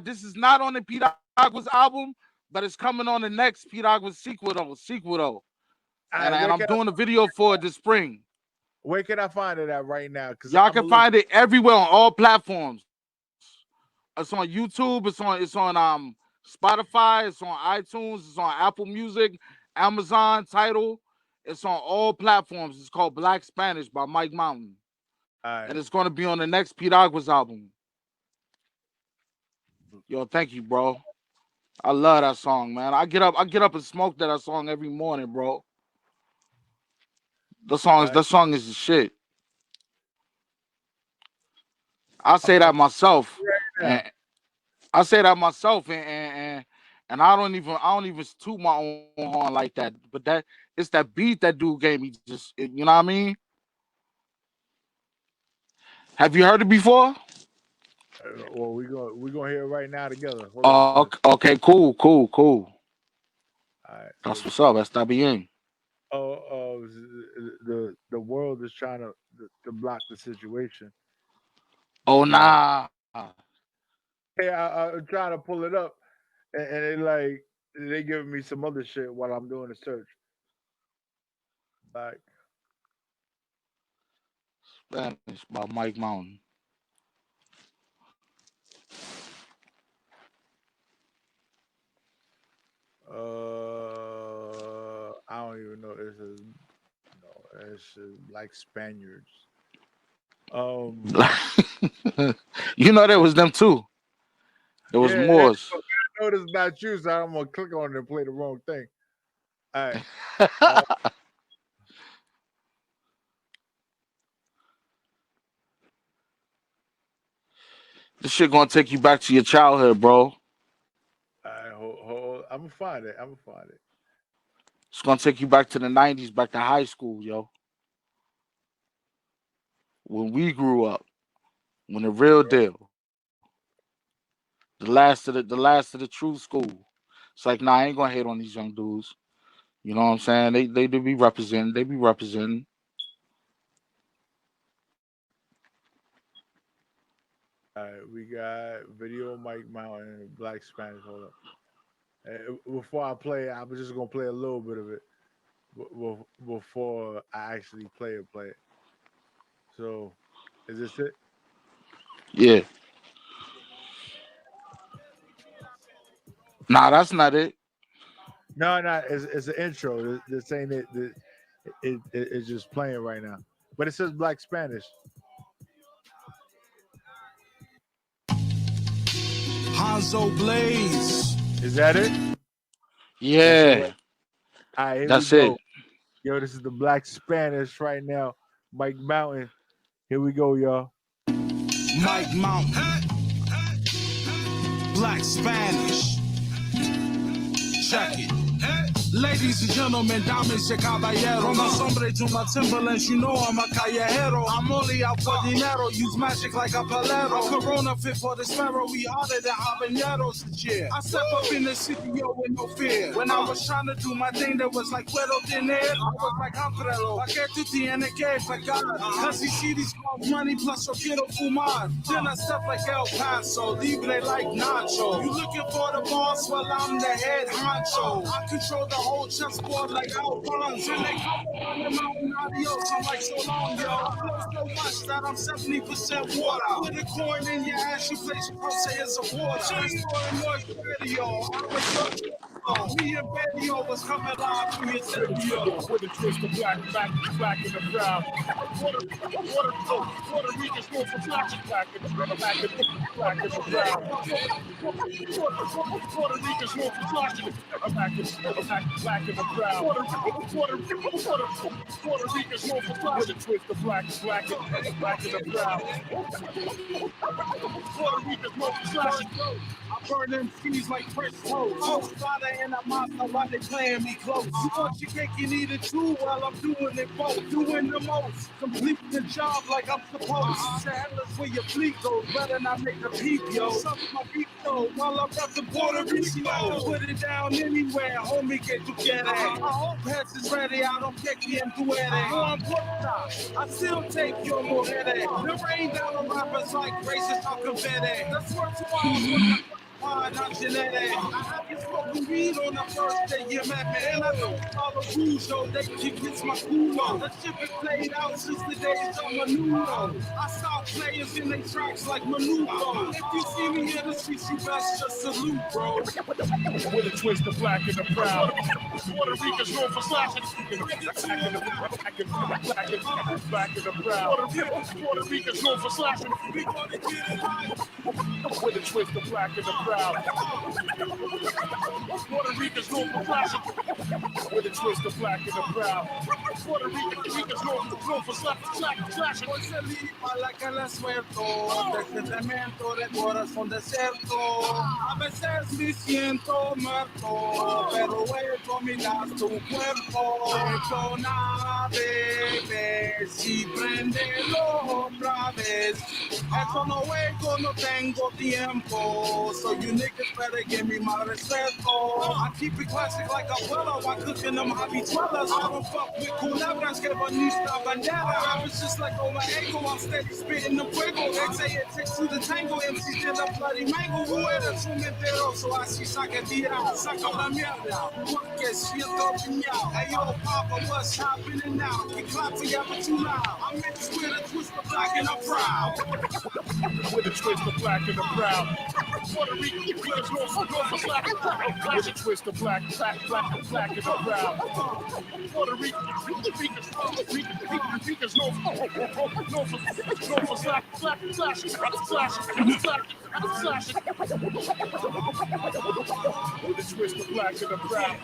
this is not on the Pete Agwa's album, but it's coming on the next Pete Agwa's sequel though. I And I'm doing a video for it this spring. where can I find it at right now? Cause Y'all I'm can a look. find it everywhere on all platforms. It's on YouTube. It's on Spotify. It's on iTunes. It's on Apple Music, Amazon, Tidal. It's on all platforms. It's called Black Spanish by Mike Mountain, All and right. it's going to be on the next Pete Agwa's album. Yo, thank you, bro. I love that song, man. I get up and smoke that song every morning, bro. All right. That song is the shit. I I'm say that myself, right now. and I say that myself, and I don't even toot my own horn like that. But it's that beat that dude gave me. Just you know what I mean? Have you heard it before? Well, we gonna hear it right now together. Hold on. Okay, cool. All right. That's what's up. That's that being. The world is trying to block the situation. Oh Uh, nah. yeah, I'm trying to pull it up, and they giving me some other shit while I'm doing the search. Like, Spanish by Mike Mountain. I don't even know. This is no. It's like Spaniards. You know that was them too. It was Yeah, Moors. I know this is not you, so I'm gonna click on it and play the wrong thing. All right. This shit gonna take you back to your childhood, bro. All right, hold. I'm gonna find it. It's gonna take you back to the '90s, back to high school, yo. When we grew up, when the real deal, the last of the true school. It's like, nah, I ain't gonna hate on these young dudes. You know what I'm saying? They do be representing. They be representing. All right, we got video Mike Mountain, Black Spanish. Hold up. Before I play, I'm just gonna play a little bit of it before I actually play it. So, is this it? Yeah. Nah, that's not it. No, no, it's an intro. This ain't it. It's just playing right now, but it says Black Spanish. Hanzo Blaze. Is that it? That's it. Yeah, Right? All right, here we that's it. go. Yo, this is the Black Spanish right now. Mike Mountain. Here we go, y'all. Mike Mountain. Black Spanish. Check it. Ladies and gentlemen, damas y caballeros, los hombres to my Timberlands, you know I'm a callejero. I'm only out for dinero, use magic like a palero. Corona fit for the sparrow, we harder than habaneros this year. I step up in the city, yo, with no fear. When I was trying to do my thing, there was like Puedo Tener. I was like Hambrero, pa' que tú tienes que pecar. Cause these cities called money, plus yo quiero fumar. Then I step like El Paso, libre like Nacho. You looking for the boss? Well, I'm the head honcho. I control the whole chessboard like Alphonse. And they come on the mountain, adios. I'm like so long, yo. I flow so much that I'm 70% water. Put a coin in your ass, you place your say it's a water. Just for a noise radio. I was so me and Betty was coming live through your stereo. With a twist of black in the crowd. Puerto Ricans go for flashing black in the crowd. Puerto Ricans go for flashing black in the crowd. Puerto Ricans go for flashing twist of black in the crowd. Puerto Ricans go for flashing. I burn them trees like fresh toast. Friday and a monster while they playing me close. You want your cake, you need it too. While I'm doing it both, doing the most, completing the job like I'm supposed. Handless where your fleet goes, better not make a peep, yo. Suck my beat though, while I'm up the Puerto Rico. Put it down anywhere, homie, que tú quieres. My whole pants is ready, I don't care quien tú eres. No, I'm puerta, I still take your mujeres. The rain down on rappers like racist or confetti. That's what you want. Not genetic. I have you smoking weed on the first day you met me. And I don't follow rules, though. They kick it's my culo. The shit been played out since the days of Menudo. I saw players in their tracks like Menudo. If you see me in the streets, you best just salute, bro. With a twist of black in the crowd. Puerto Ricans go for slashing. Black in the crowd. Puerto Ricans go for slashing. With a twist of black in the crowd. Puerto Ricans go for flashing. With a twist of black in the crowd. Puerto Ricans go for flashing. Hoy se lipa la que le suelto. De sentimiento de corazón desierto. A veces me siento muerto, pero voy a dominar tu cuerpo. Detona, bebé, si prendelo otra vez. Eso no juego, no tengo tiempo. So you niggas better give me my respeto. I keep it classic like abuela while cooking them habichuelas. I don't fuck with culebras que bonita bandera. I was just like over ego, I'm steady spitting the fuego. They say it takes two to tango, MC did a bloody mango. Who eres un mentiroso? Así saca tira, saca la mierda. Porque siento piñao. Hey yo, Papa, what's happening now? We clap together too loud. I'm mixed with a twist of black and I'm proud. With a twist of black in the crowd. Puerto Rican niggas know for slack. With a twist of black in the crowd. Puerto Rican niggas know for slack. With a twist of black in the crowd.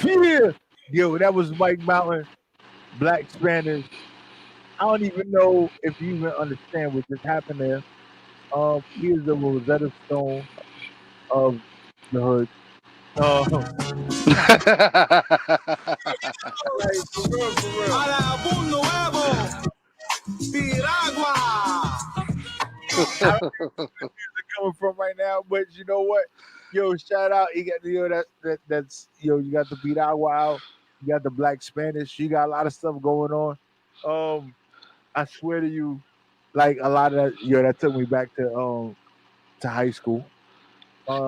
Yeah. Yo, that was Mike Mountain, Black Spanish. I don't even know if you even understand what just happened there. He is the Rosetta Stone of the hood. Like, for real, for real. Vagabundo nuevo, Piragua. I don't know where music coming from right now, but you know what? Yo, shout out. You got that's you got the beat out wow, you got the Black Spanish, you got a lot of stuff going on. Um, I swear to you, like a lot of that, that took me back to high school.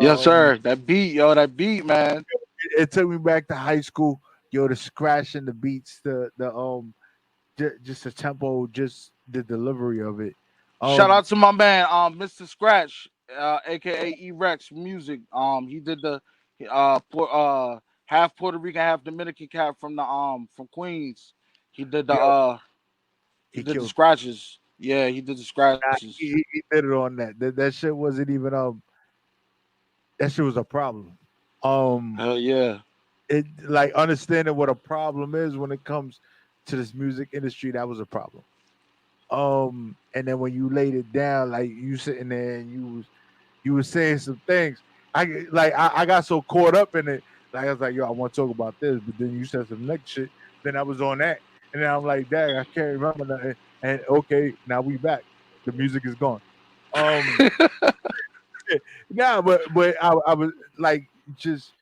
Yes, Um, sir. That beat, yo, that beat, man. it took me back to high school. Yo, the scratching, the beats, just the tempo, just the delivery of it. Shout Um, out to my man, Mr. Scratch, aka E-Rex Music. He did the half Puerto Rican, half Dominican cat from Queens. He did the yo, he he did the killed. scratches. Yeah, he did the Nah, scratches. he did it on that. That shit wasn't even that shit was a problem. Um, Hell yeah. it like understanding what a problem is when it comes to this music industry. That was a problem. And then when you laid it down, like you sitting there and you was saying some things. I got so caught up in it. Like I was like, yo, I want to talk about this, but then you said some next shit. Then I was on that, and then I'm like, dang, I can't remember nothing. And okay, now we back. The music is gone. Um, nah, but I was like just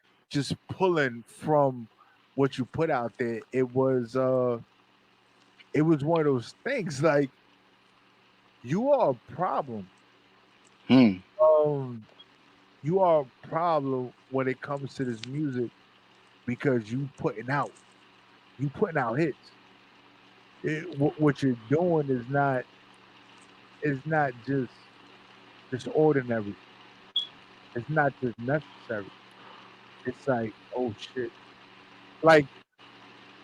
pulling from what you put out there. It was one of those things like you are a problem. Hmm. Um, you are a problem when it comes to this music because you putting out hits. What you're doing is not just ordinary. It's not just necessary. It's like, oh shit. Like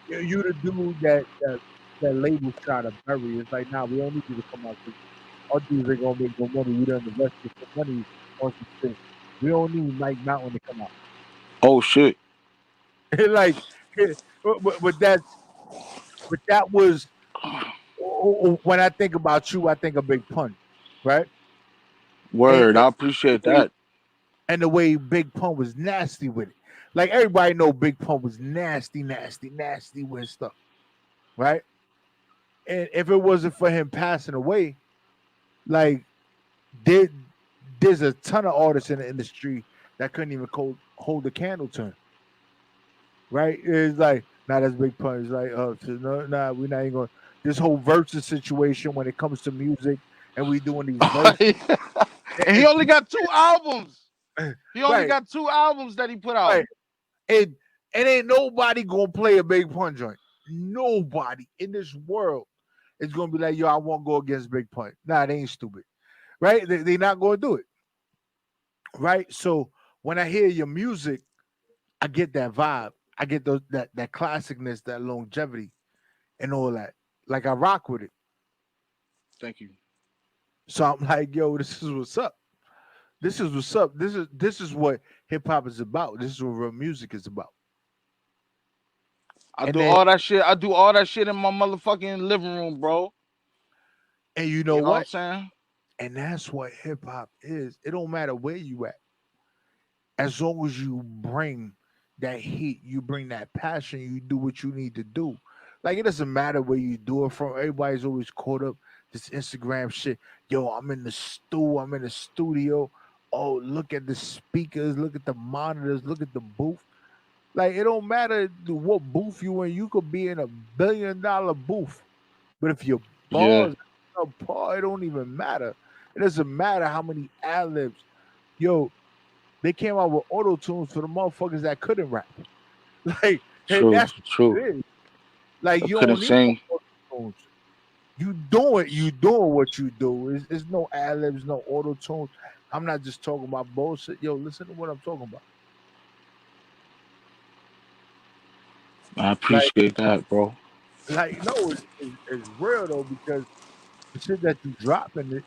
you the dude that labels try to bury. It's like, nah, we don't need you to come out because our dudes ain't gonna make no money. We done invested some money on some shit. We don't need Mike Mountain to come out. Oh shit. Like, but that was when I think about you, I think of Big Pun, right? And, Word. and I the appreciate way that. and the way Big Pun was nasty with it. Like everybody know Big Pun was nasty, nasty, nasty with his stuff, right? And if it wasn't for him passing away, like there, there's a ton of artists in the industry that couldn't even hold a candle to him, right? It's like, nah, that's Big Pun. It's like, so no, nah, we're not even going. This whole versus situation when it comes to music, and we doing these verses, And he only got 2 albums. He only right, got 2 albums that he put out. right, and ain't nobody gonna play a Big Pun joint. Nobody in this world is gonna be like, yo, I won't go against Big Pun. Nah, they ain't stupid, right? They not gonna do it, right? So when I hear your music, I get that vibe. I get that classicness, that longevity, and all that. Like I rock with it. Thank you. So I'm like, yo, this is what's up. This is what's up. This is what hip hop is about. This is what real music is about. I And do then, all that shit. I do all that shit in my motherfucking living room, bro. and you know You know what I'm what? saying? And that's what hip hop is. It don't matter where you at. As long as you bring that heat, you bring that passion, you do what you need to do. Like it doesn't matter where you do it from. Everybody's always caught up this Instagram shit. Yo, I'm in the stew. I'm in the studio. Oh, look at the speakers. Look at the monitors. Look at the booth. Like it don't matter what booth you in. You could be in $1 billion booth, but if your Yeah. bars are subpar, it don't even matter. It doesn't matter how many ad libs. Yo, they came out with auto tunes for the motherfuckers that couldn't rap. Like, hey, True. that's what True. it is. Like, I you couldn't don't need no sing. auto tunes. you doing what you do. It's no ad libs, no auto tunes. I'm not just talking about bullshit. Yo, listen to what I'm talking about. I Like, appreciate that, bro. no, it's real though because the shit that you dropping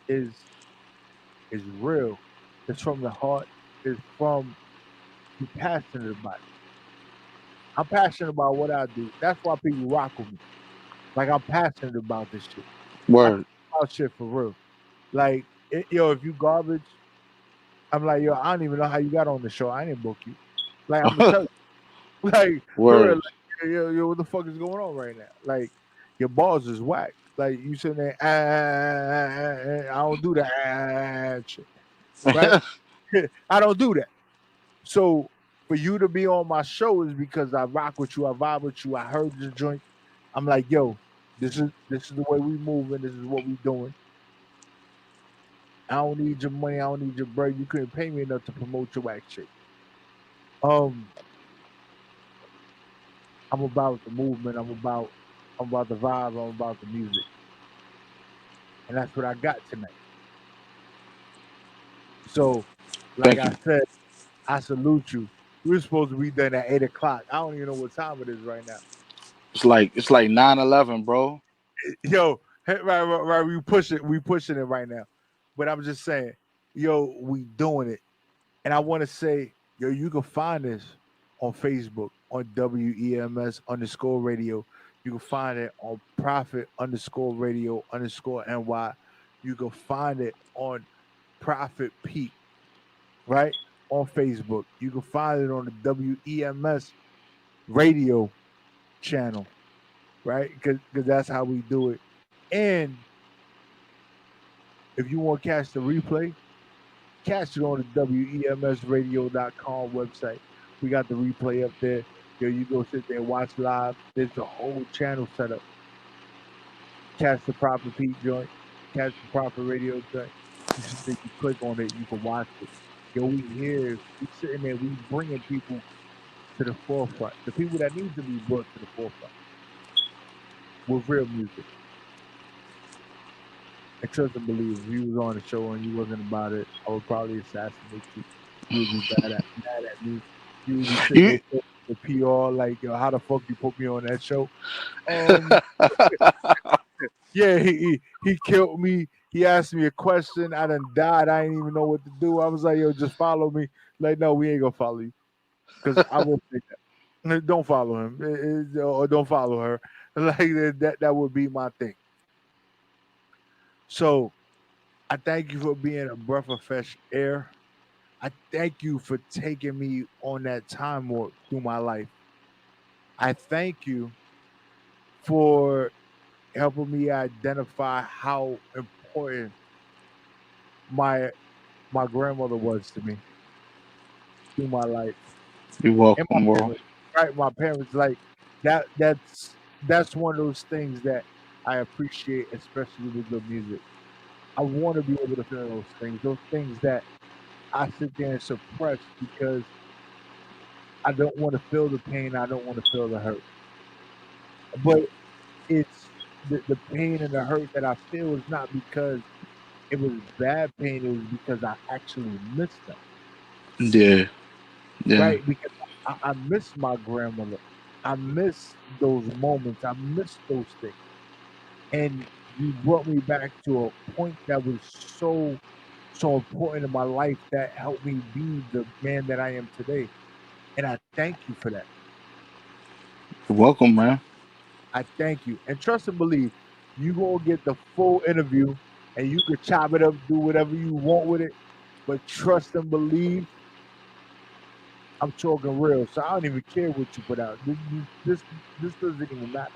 is real. It's from the heart. It's from you passionate about it. I'm passionate about what I do. That's why people rock with me. Like I'm passionate about this shit. I talk Word. about shit for real. Like, yo, if you garbage, I'm like, yo, I don't even know how you got on the show. I didn't book you. Like, I'm gonna tell you, like, for real, Word. like, yo, what the fuck is going on right now? Like, your balls is whack. Like, you sitting there, I don't do that shit, right? I don't do that. So, for you to be on my show is because I rock with you, I vibe with you. I heard this joint. I'm like, yo, this is the way we moving. This is what we doing. I don't need your money. I don't need your bread. You couldn't pay me enough to promote your whack shit. Um, I'm about the movement. I'm about the vibe. I'm about the music, and that's what I got tonight. So, like Thank I you. said, I salute you. We're supposed to be done at 8 o'clock. I don't even know what time it is right now. It's like 9/11, bro. Yo, right. We pushing it right now. But I'm just saying, yo, we doing it. And I want to say, yo, you can find this on Facebook on WEMS underscore radio. You can find it on Profit underscore radio underscore NY. You can find it on Profit Peak, right? On Facebook. You can find it on the WEMS radio channel, right? Because that's how we do it. And if you want to catch the replay, catch it on the WEMSradio.com website. We got the replay up there. Yo, you go sit there and watch live. There's a whole channel set up. Catch the proper Pete joint, catch the proper radio joint. You sit there, you click on it, you can watch it. Yo, we here, we sitting there, we bringing people to the forefront. The people that need to be brought to the forefront with real music. And trust and believe, if you was on the show and you wasn't about it, I would probably assassinate you. You would be mad at me. You would be sitting there You saying the PR like, yo, how the fuck you put me on that show? Um, yeah, he killed me. He asked me a question. I done died. I didn't even know what to do. I was like, yo, just follow me. Like, no, we ain't gonna follow you because I will say that. Don't follow him or don't follow her. Like that would be my thing. So I thank you for being a breath of fresh air. I thank you for taking me on that time warp through my life. I thank you for helping me identify how important my my grandmother was to me through my life you're and my welcome, bro. parents. Right, my parents like that's one of those things that I appreciate, especially with good music. I want to be able to feel those things that I sit there and suppress because I don't want to feel the pain. I don't want to feel the hurt. But it's the pain and the hurt that I feel is not because it was bad pain. It was because I actually missed them, Yeah, yeah. right? Because I miss my grandmother. I miss those moments. I miss those things. And you brought me back to a point that was so important in my life that helped me be the man that I am today. And I thank you for that. You're welcome, man. I thank you. And trust and believe, you gonna get the full interview and you can chop it up, do whatever you want with it. But trust and believe, I'm talking real. So I don't even care what you put out. This doesn't even matter.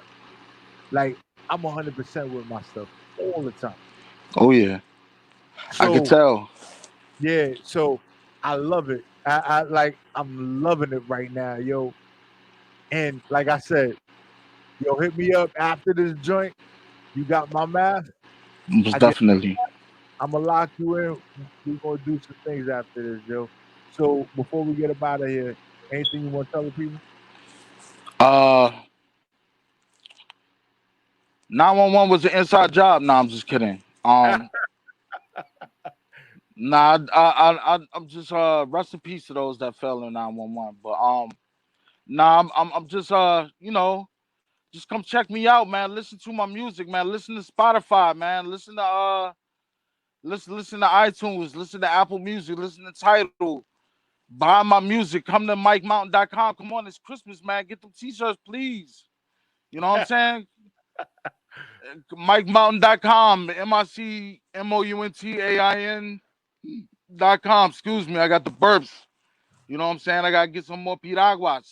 Like I'm 100% with my stuff all the time. Oh yeah, I could So tell. yeah, so I love it. I'm loving it right now, yo. And like I said, yo, hit me up after this joint. You got my math. Most I get definitely. I'm gonna lock you in. We're gonna do some things after this, yo. So before we get up out of here, anything you want to tell the people? Uh, 911 was an inside job. Nah, I'm just kidding. Nah, I'm just rest in peace to those that fell in 911. But nah, I'm just just come check me out, man. Listen to my music, man. Listen to Spotify, man. Listen to iTunes. Listen to Apple Music. Listen to Tidal. Buy my music. Come to MikeMountain.com. Come on, it's Christmas, man. Get them t-shirts, please. You know what I'm saying? MikeMountain.com. MICMOUNTAIN.com. Excuse me, I got the burps. You know what I'm saying? I gotta get some more piraguas.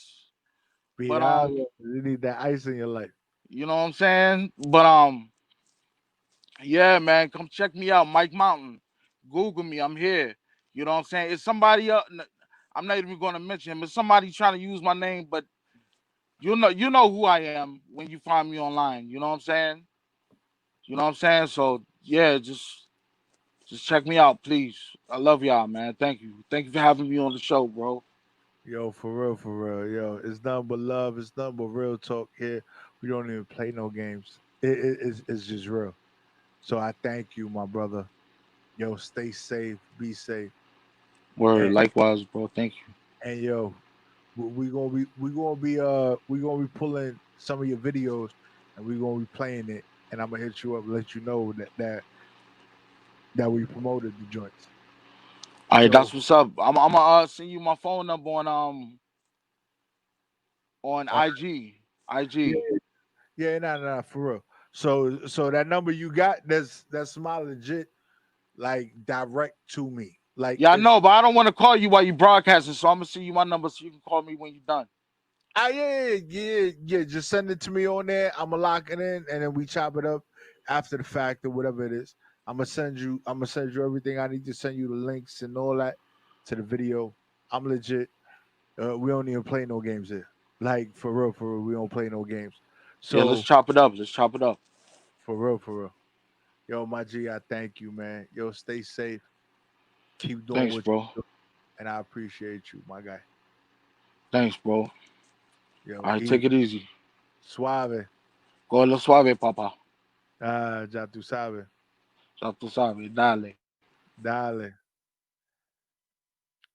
But Piragua, you need that ice in your life. you know what I'm saying? But yeah, man, come check me out, Mike Mountain. Google me, I'm here. You know what I'm saying? It's somebody else. I'm not even gonna mention him. It's somebody trying to use my name, but you know who I am when you find me online. You know what I'm saying? You know what I'm saying? So yeah, just check me out, please. I love y'all, man. Thank you. Thank you for having me on the show, bro. Yo, for real. Yo, it's nothing but love. It's nothing but real talk here. We don't even play no games. It's just real. So I thank you, my brother. Yo, stay safe, be safe, Word, and likewise, bro. Thank you. yo, we gonna be pulling some of your videos, and we gonna be playing it, and I'm gonna hit you up, let you know that we promoted the joints. All right, that's So what's up. I'm gonna send you my phone number on on IG. yeah, IG. yeah, nah, for real. So that number you got, that's my legit like direct to me. Like Yeah, I it's know, but I don't want to call you while you broadcasting, so I'm gonna send you my number so you can call me when you're done. yeah. Just send it to me on there. I'ma lock it in, and then we chop it up after the fact or whatever it is. I'm gonna send you everything I need to send you the links and all that to the video. I'm legit. We don't even play no games here. Like for real, we don't play no games. Yeah, let's So chop it up. Let's chop it up. for real. Yo, my G, I thank you, man. Yo, stay safe. Keep doing Thanks, what bro. you do, and I appreciate you, my guy. Thanks, bro. Yo, All right, take easy, it easy. suave. Go lo suave, papá. Ya tú sabes. Ya tú sabes, dale. Dale.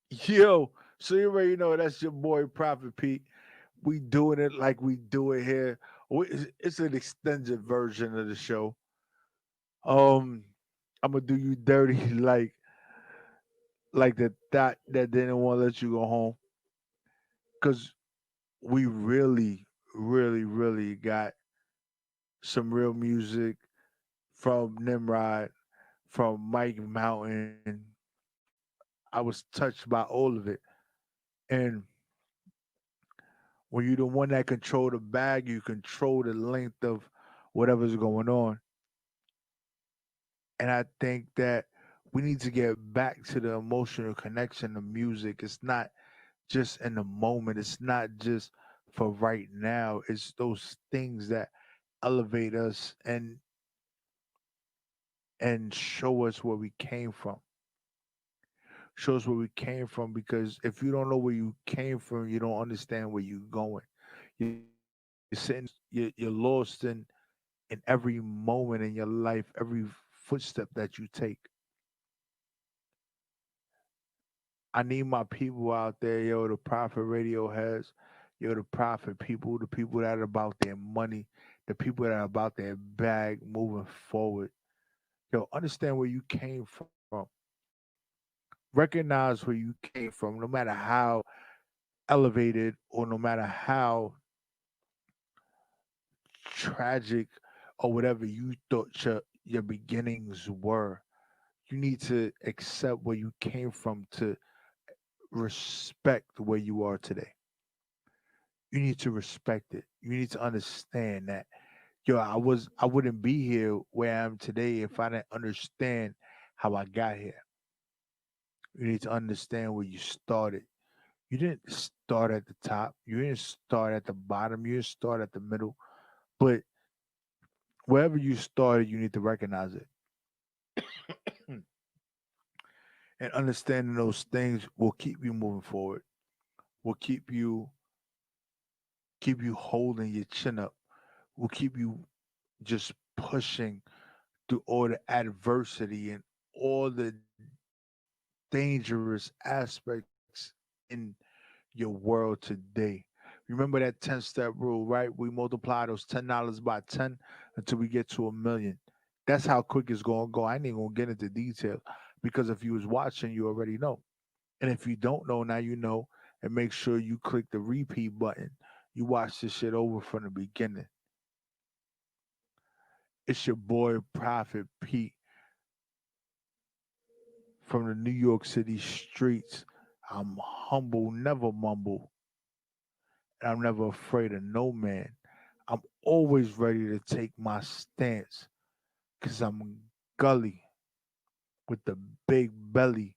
Yo, so you already know that's your boy Prophet Pete. We doing it like we do it here. It's an extended version of the show. Um, I'm gonna do you dirty like the that didn't want to let you go home because we really got some real music from Nimrod, from Mike Mountain. I was touched by all of it, and when you're the one that control the bag, you control the length of whatever's going on. And I think that we need to get back to the emotional connection of music. It's not just in the moment. It's not just for right now. It's those things that elevate us and show us where we came from. Show us where we came from because if you don't know where you came from, you don't understand where you're going. You're sitting, you're lost in every moment in your life, every footstep that you take. I need my people out there, yo, the profit radio has, yo, the profit people, the people that are about their money, the people that are about their bag moving forward. Yo, understand where you came from. Recognize where you came from, no matter how elevated or no matter how tragic or whatever you thought your beginnings were. You need to accept where you came from to respect where you are today. You need to respect it. You need to understand that yo, I wouldn't be here where I am today if I didn't understand how I got here. You need to understand where you started. You didn't start at the top. You didn't start at the bottom. You didn't start at the middle. But wherever you started, you need to recognize it. And understanding those things will keep you moving forward. Will keep you holding your chin up. Will keep you just pushing through all the adversity and all the dangerous aspects in your world today. Remember that 10-step rule, right? We multiply those $10 by 10 until we get to 1 million. That's how quick it's gonna go. I ain't even gonna get into details because if you was watching, you already know. And if you don't know, now you know. And make sure you click the repeat button. You watch this shit over from the beginning. It's your boy Prophet Pete from the New York City streets. I'm humble, never mumble, and I'm never afraid of no man. I'm always ready to take my stance because I'm gully with the big belly